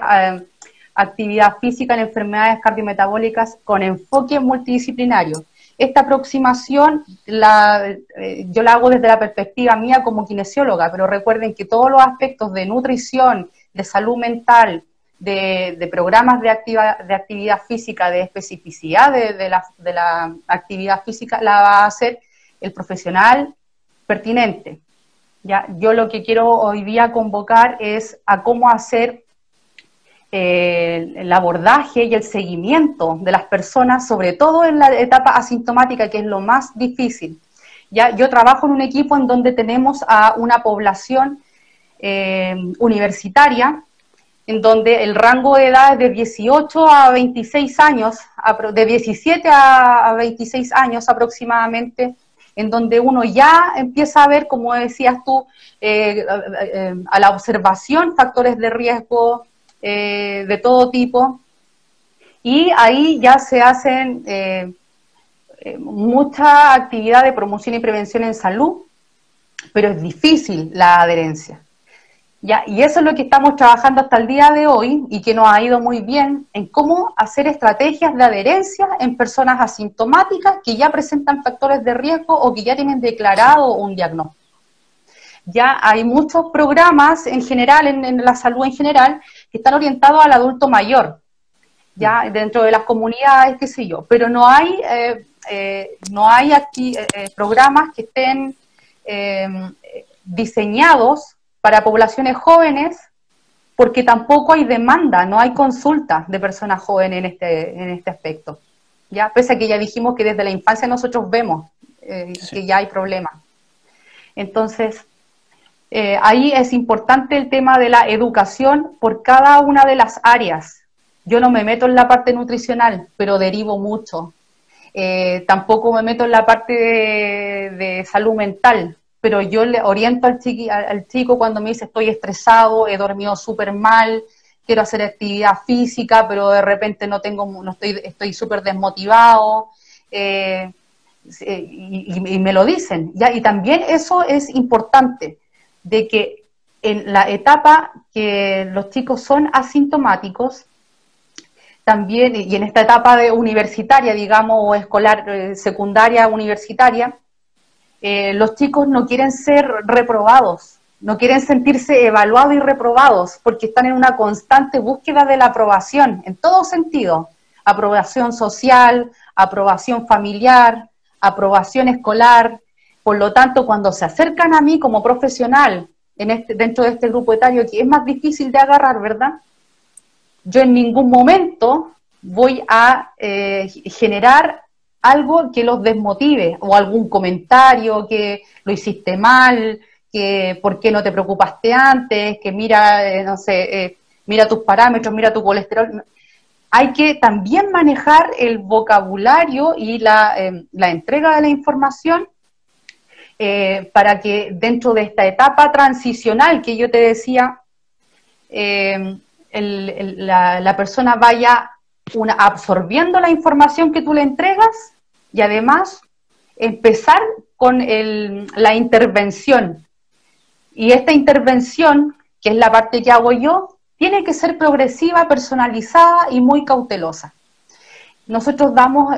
actividad física en enfermedades cardiometabólicas con enfoque multidisciplinario. Esta aproximación yo la hago desde la perspectiva mía como kinesióloga, pero recuerden que todos los aspectos de nutrición, de salud mental, de programas de actividad física, de especificidad de la actividad física, la va a hacer el profesional pertinente. ¿Ya? Yo lo que quiero hoy día convocar es a cómo hacer el abordaje y el seguimiento de las personas, sobre todo en la etapa asintomática, que es lo más difícil. ¿Ya? Yo trabajo en un equipo en donde tenemos a una población universitaria, en donde el rango de edad es de 18 a 26 años, de 17 a 26 años aproximadamente, en donde uno ya empieza a ver, como decías tú, a la observación, factores de riesgo, de todo tipo, y ahí ya se hacen mucha actividad de promoción y prevención en salud, pero es difícil la adherencia. ¿Ya? Y eso es lo que estamos trabajando hasta el día de hoy y que nos ha ido muy bien en cómo hacer estrategias de adherencia en personas asintomáticas que ya presentan factores de riesgo o que ya tienen declarado un diagnóstico. Ya hay muchos programas en general, en la salud en general, que están orientados al adulto mayor, ya dentro de las comunidades, qué sé yo, pero no hay programas que estén diseñados para poblaciones jóvenes, porque tampoco hay demanda, no hay consulta de personas jóvenes en este aspecto. ¿Ya? Pese a que ya dijimos que desde la infancia nosotros vemos que ya hay problemas. Entonces, ahí es importante el tema de la educación por cada una de las áreas. Yo no me meto en la parte nutricional, pero derivo mucho. Tampoco me meto en la parte de salud mental, pero yo le oriento al chico cuando me dice estoy estresado, he dormido súper mal, quiero hacer actividad física, pero de repente estoy súper desmotivado, y me lo dicen, ¿ya? Y también eso es importante, de que en la etapa que los chicos son asintomáticos, también, y en esta etapa universitaria, digamos, o escolar, secundaria, universitaria, los chicos no quieren ser reprobados, no quieren sentirse evaluados y reprobados, porque están en una constante búsqueda de la aprobación, en todo sentido, aprobación social, aprobación familiar, aprobación escolar. Por lo tanto, cuando se acercan a mí como profesional, dentro de este grupo etario, que es más difícil de agarrar, ¿verdad? Yo en ningún momento voy a generar algo que los desmotive, o algún comentario que lo hiciste mal, que por qué no te preocupaste antes, que mira, no sé, mira tus parámetros, mira tu colesterol. Hay que también manejar el vocabulario y la entrega de la información para que dentro de esta etapa transicional que yo te decía, la persona vaya absorbiendo la información que tú le entregas y además empezar con la intervención. Y esta intervención, que es la parte que hago yo, tiene que ser progresiva, personalizada y muy cautelosa. Nosotros damos,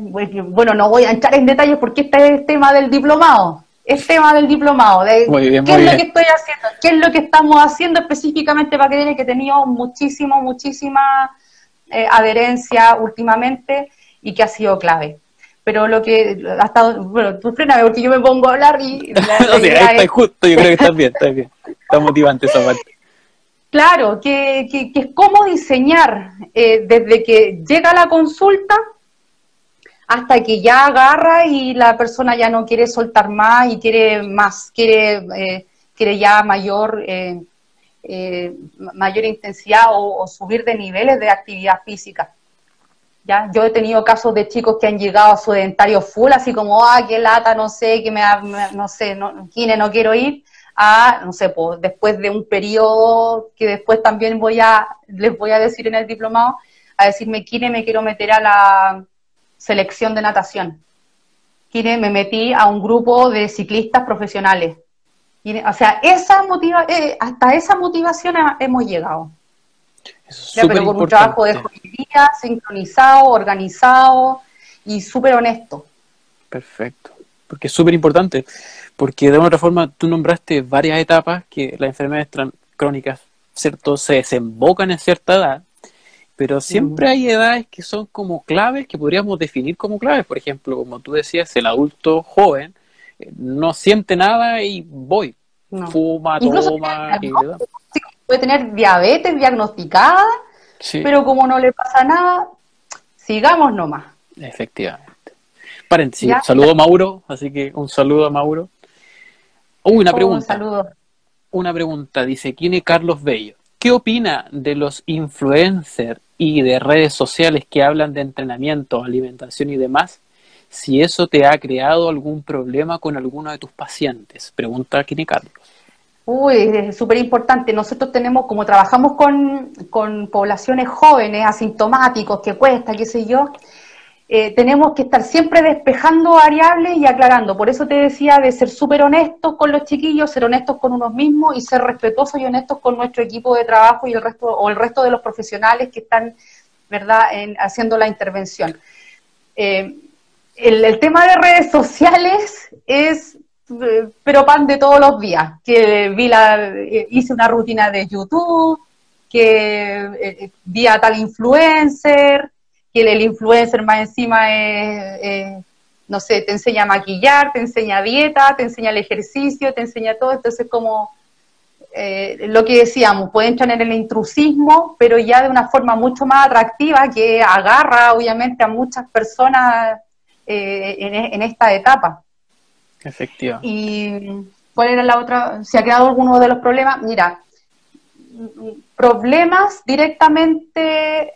bueno, no voy a entrar en detalles porque este es el tema del diplomado. Es tema del diplomado, de qué es lo que estoy haciendo, qué es lo que estamos haciendo específicamente para que he tenido muchísima adherencia últimamente y que ha sido clave. Pero lo que ha estado, bueno, tú fréname porque yo me pongo a hablar y no, sí, ahí está justo, yo creo que estás bien, está motivante esa parte. Claro, que es cómo diseñar desde que llega la consulta hasta que ya agarra y la persona ya no quiere soltar más y quiere más, quiere ya mayor intensidad o subir de niveles de actividad física. ¿Ya? Yo he tenido casos de chicos que han llegado a su sedentario full, así como, qué lata, no sé, no sé, Kine, no quiero ir, no sé, pues después de un periodo que después también les voy a decir en el diplomado, a decirme, Kine, me quiero meter a la selección de natación. Kine, me metí a un grupo de ciclistas profesionales. Kine, o sea, hasta esa motivación hemos llegado. Pero con un trabajo de joyería, sincronizado, organizado y súper honesto. Perfecto, porque es súper importante, porque de una otra forma tú nombraste varias etapas que las enfermedades crónicas, ¿cierto?, se desembocan en cierta edad, pero siempre hay edades que son como claves, que podríamos definir como claves. Por ejemplo, como tú decías, el adulto joven no siente nada y fuma, incluso toma y le da. Puede tener diabetes diagnosticada, sí, pero como no le pasa nada, sigamos nomás. Efectivamente. Paréntesis, saludo a Mauro, así que un saludo a Mauro. Una pregunta. Un saludo. Una pregunta, dice Kine Carlos Bello. ¿Qué opina de los influencers y de redes sociales que hablan de entrenamiento, alimentación y demás? Si eso te ha creado algún problema con alguno de tus pacientes. Pregunta Kine Carlos. Es súper importante. Nosotros tenemos, como trabajamos con poblaciones jóvenes, asintomáticos, que cuesta, qué sé yo, tenemos que estar siempre despejando variables y aclarando. Por eso te decía de ser súper honestos con los chiquillos, ser honestos con unos mismos y ser respetuosos y honestos con nuestro equipo de trabajo y el resto de los profesionales que están, ¿verdad?, haciendo la intervención. El tema de redes sociales es pero pan de todos los días, que hice una rutina de YouTube, que vi a tal influencer, que el influencer más encima no sé, te enseña a maquillar, te enseña dieta, te enseña el ejercicio, te enseña todo, entonces como lo que decíamos, puede entrar en el intrusismo, pero ya de una forma mucho más atractiva que agarra obviamente a muchas personas en esta etapa. Efectivo. ¿Y cuál era la otra? ¿Se ha creado alguno de los problemas? Mira, problemas directamente,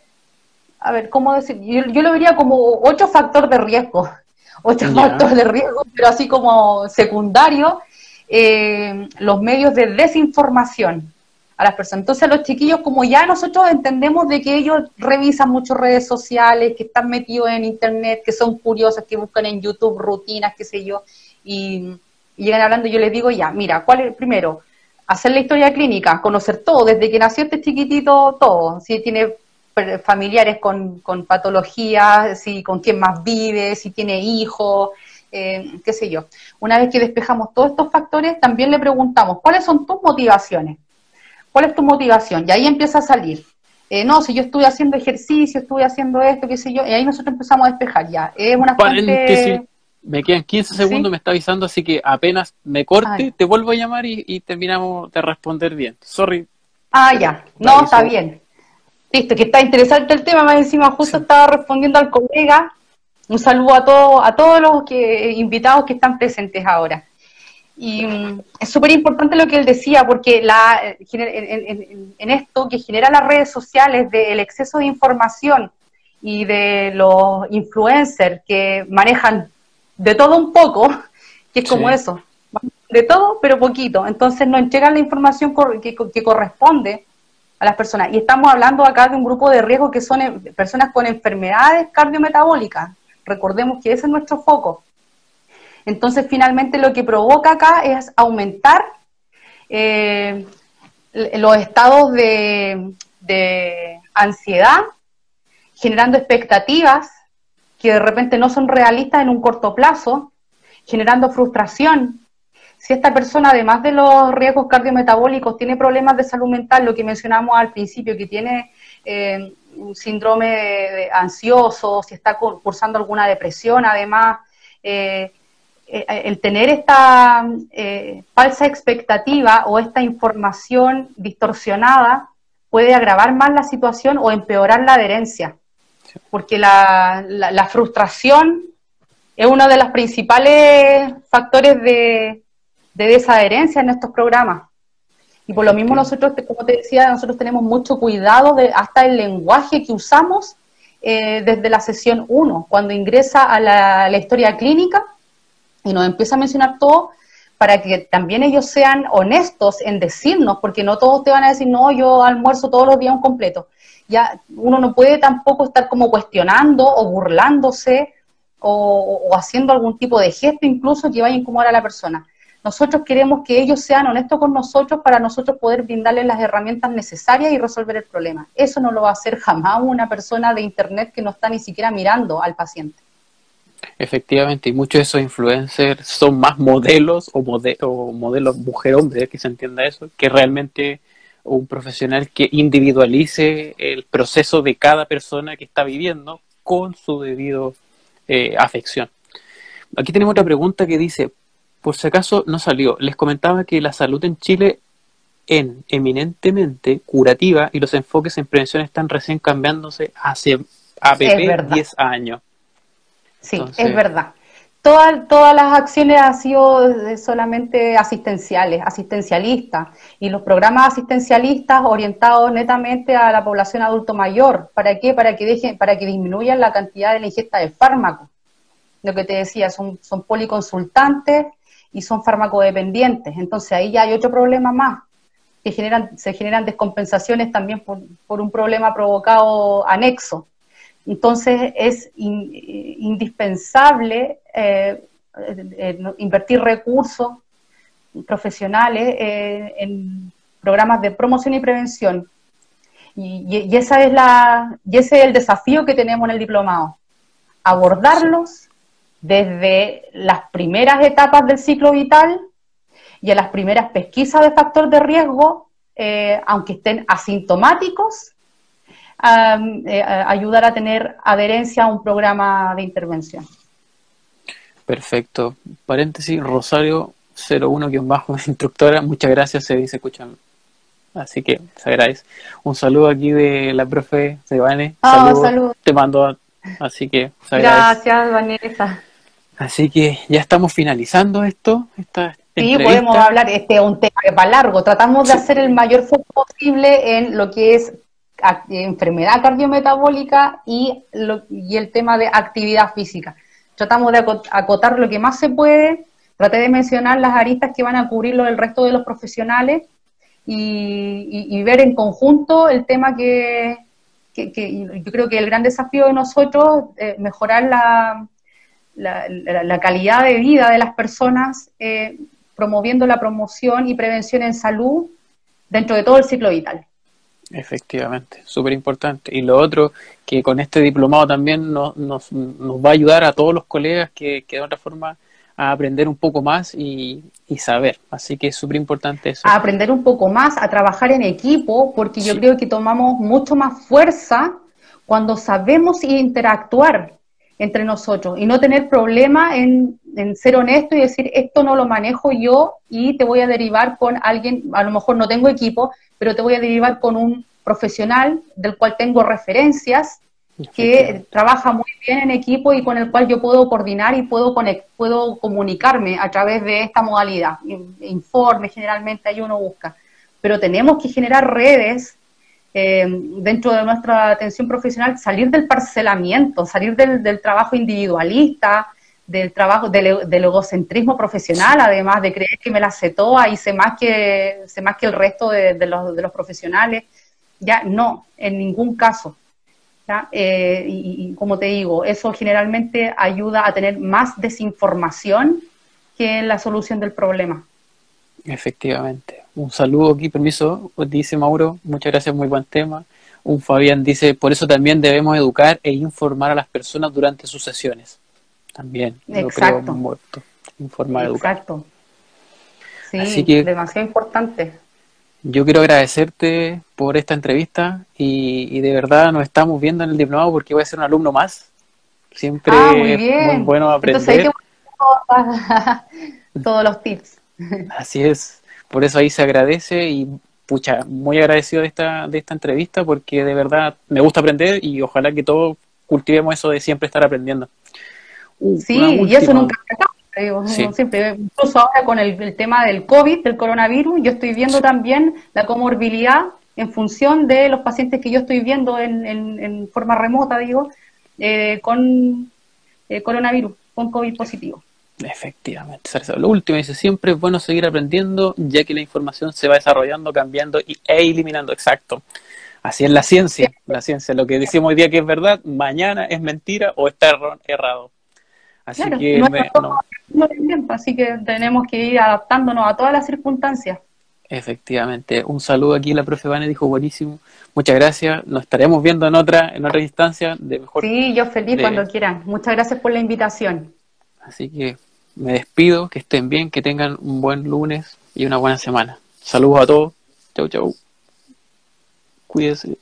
a ver, ¿cómo decir? Yo lo vería como 8 factores de riesgo, 8 factores de riesgo, pero así como secundario, los medios de desinformación a las personas. Entonces los chiquillos, como ya nosotros entendemos de que ellos revisan muchas redes sociales, que están metidos en internet, que son curiosos, que buscan en YouTube rutinas, qué sé yo, y llegan hablando, yo les digo ya, mira, ¿cuál es primero? Hacer la historia clínica, conocer todo, desde que nació este chiquitito, todo, si tiene familiares con patologías, si con quién más vive, si tiene hijos, qué sé yo. Una vez que despejamos todos estos factores, también le preguntamos, ¿cuáles son tus motivaciones? ¿Cuál es tu motivación? Y ahí empieza a salir. No, si yo estuve haciendo ejercicio, estuve haciendo esto, qué sé yo, y ahí nosotros empezamos a despejar ya. Es una Paréntesis, fuente... me quedan 15 segundos, ¿Sí? me está avisando, así que apenas me Ah, corte, te vuelvo a llamar y terminamos de responder bien. Sorry, pero ya. te No, está aviso. bien. Listo, que está interesante el tema, más encima justo Sí. estaba respondiendo al colega. Un saludo a todos los invitados que están presentes ahora. Y es súper importante lo que él decía, porque en esto que genera las redes sociales del exceso de información y de los influencers que manejan de todo un poco, que es como Sí. eso, de todo pero poquito, entonces no entregan la información que corresponde a las personas. Y estamos hablando acá de un grupo de riesgo que son personas con enfermedades cardiometabólicas. Recordemos que ese es nuestro foco. Entonces, finalmente lo que provoca acá es aumentar los estados de ansiedad, generando expectativas que de repente no son realistas en un corto plazo, generando frustración. Si esta persona, además de los riesgos cardiometabólicos, tiene problemas de salud mental, lo que mencionamos al principio, que tiene un síndrome ansioso, si está cursando alguna depresión, además, el tener esta falsa expectativa o esta información distorsionada puede agravar más la situación o empeorar la adherencia, porque la frustración es uno de los principales factores de desadherencia en estos programas. Y por lo mismo nosotros, como te decía, nosotros tenemos mucho cuidado de hasta el lenguaje que usamos desde la sesión 1, cuando ingresa a la historia clínica y nos empieza a mencionar todo, para que también ellos sean honestos en decirnos, porque no todos te van a decir, no, yo almuerzo todos los días un completo. Ya uno no puede tampoco estar como cuestionando o burlándose o haciendo algún tipo de gesto incluso que vaya a incomodar a la persona. Nosotros queremos que ellos sean honestos con nosotros para nosotros poder brindarles las herramientas necesarias y resolver el problema. Eso no lo va a hacer jamás una persona de internet que no está ni siquiera mirando al paciente. Efectivamente, y muchos de esos influencers son más modelos o modelos mujer-hombre, que se entienda eso, que realmente un profesional que individualice el proceso de cada persona que está viviendo con su debido afección. Aquí tenemos otra pregunta que dice, por si acaso no salió, les comentaba que la salud en Chile es eminentemente curativa y los enfoques en prevención están recién cambiándose hace APP 10 años. Sí, Entonces, es verdad. Todas las acciones han sido solamente asistencialistas, y los programas asistencialistas orientados netamente a la población adulto mayor. ¿Para qué? Para que disminuyan la cantidad de la ingesta de fármacos. Lo que te decía, son policonsultantes y son farmacodependientes. Entonces ahí ya hay otro problema más, que se generan descompensaciones también por un problema provocado anexo. Entonces es indispensable invertir recursos profesionales en programas de promoción y prevención. Y ese es el desafío que tenemos en el diplomado, abordarlos desde las primeras etapas del ciclo vital y a las primeras pesquisas de factor de riesgo, aunque estén asintomáticos, ayudar a tener adherencia a un programa de intervención. Perfecto. Paréntesis, Rosario 01 instructora, muchas gracias, se dice escuchando. Así que se agradece. Un saludo aquí de la profe Sebane. Saludos, Saludos. te mando. Así que se agradece. Gracias, Vanessa. Así que ya estamos finalizando esta Sí, podemos entrevista. hablar, este es un tema que va largo. Tratamos de Sí, hacer el mayor foco posible en lo que es enfermedad cardiometabólica y el tema de actividad física. Tratamos de acotar lo que más se puede. Traté de mencionar las aristas que van a cubrirlo el resto de los profesionales y ver en conjunto el tema que yo creo que el gran desafío de nosotros es mejorar la calidad de vida de las personas, promoviendo la promoción y prevención en salud dentro de todo el ciclo vital. efectivamente, súper importante. Y lo otro, que con este diplomado también nos va a ayudar a todos los colegas que de otra forma a aprender un poco más y saber. Así que es súper importante eso. A aprender un poco más, a trabajar en equipo, porque yo Sí, creo que tomamos mucho más fuerza cuando sabemos interactuar entre nosotros y no tener problema en ser honesto y decir, esto no lo manejo yo y te voy a derivar con alguien, a lo mejor no tengo equipo, pero te voy a derivar con un profesional del cual tengo referencias, que efectivamente. trabaja muy bien en equipo y con el cual yo puedo coordinar y puedo comunicarme a través de esta modalidad. Informes, generalmente ahí uno busca. Pero tenemos que generar redes dentro de nuestra atención profesional, salir del parcelamiento, salir del trabajo individualista, del trabajo del egocentrismo profesional, además de creer que me la sé toda y sé más que el resto de los profesionales. Ya no, en ningún caso. Y como te digo, eso generalmente ayuda a tener más desinformación que en la solución del problema. Efectivamente. Un saludo aquí, permiso, dice Mauro, muchas gracias, muy buen tema. Un Fabián dice, por eso también debemos educar e informar a las personas durante sus sesiones. También, lo creo Exacto, muerto. Informar, educar. exacto. Así Sí, que demasiado importante. yo quiero agradecerte por esta entrevista y de verdad nos estamos viendo en el diplomado porque voy a ser un alumno más. Muy Siempre es muy bien. bueno Entonces ahí te aprender. voy a dar todos los tips. Así es, por eso ahí se agradece y pucha, muy agradecido de esta entrevista porque de verdad me gusta aprender y ojalá que todos cultivemos eso de siempre estar aprendiendo. Una Sí, y eso última, nunca se acaba, digo, uno sí, siempre, incluso ahora con el tema del COVID, del coronavirus, yo estoy viendo también la comorbilidad en función de los pacientes que yo estoy viendo en forma remota, digo, con coronavirus, con COVID positivo. efectivamente. Lo último dice, siempre es bueno seguir aprendiendo ya que la información se va desarrollando, cambiando e eliminando, exacto. Así es la ciencia, lo que decimos hoy día que es verdad, mañana es mentira o está errado. Así Claro, y que nuestra forma no, de aprender también, así que tenemos que ir adaptándonos a todas las circunstancias. efectivamente. Un saludo aquí, la profe Vane dijo buenísimo. Muchas gracias. Nos estaremos viendo en otra instancia de mejor Sí, yo feliz de. cuando quieran. Muchas gracias por la invitación. Así que me despido, que estén bien, que tengan un buen lunes y una buena semana. Saludos a todos. Chau, chau. Cuídense.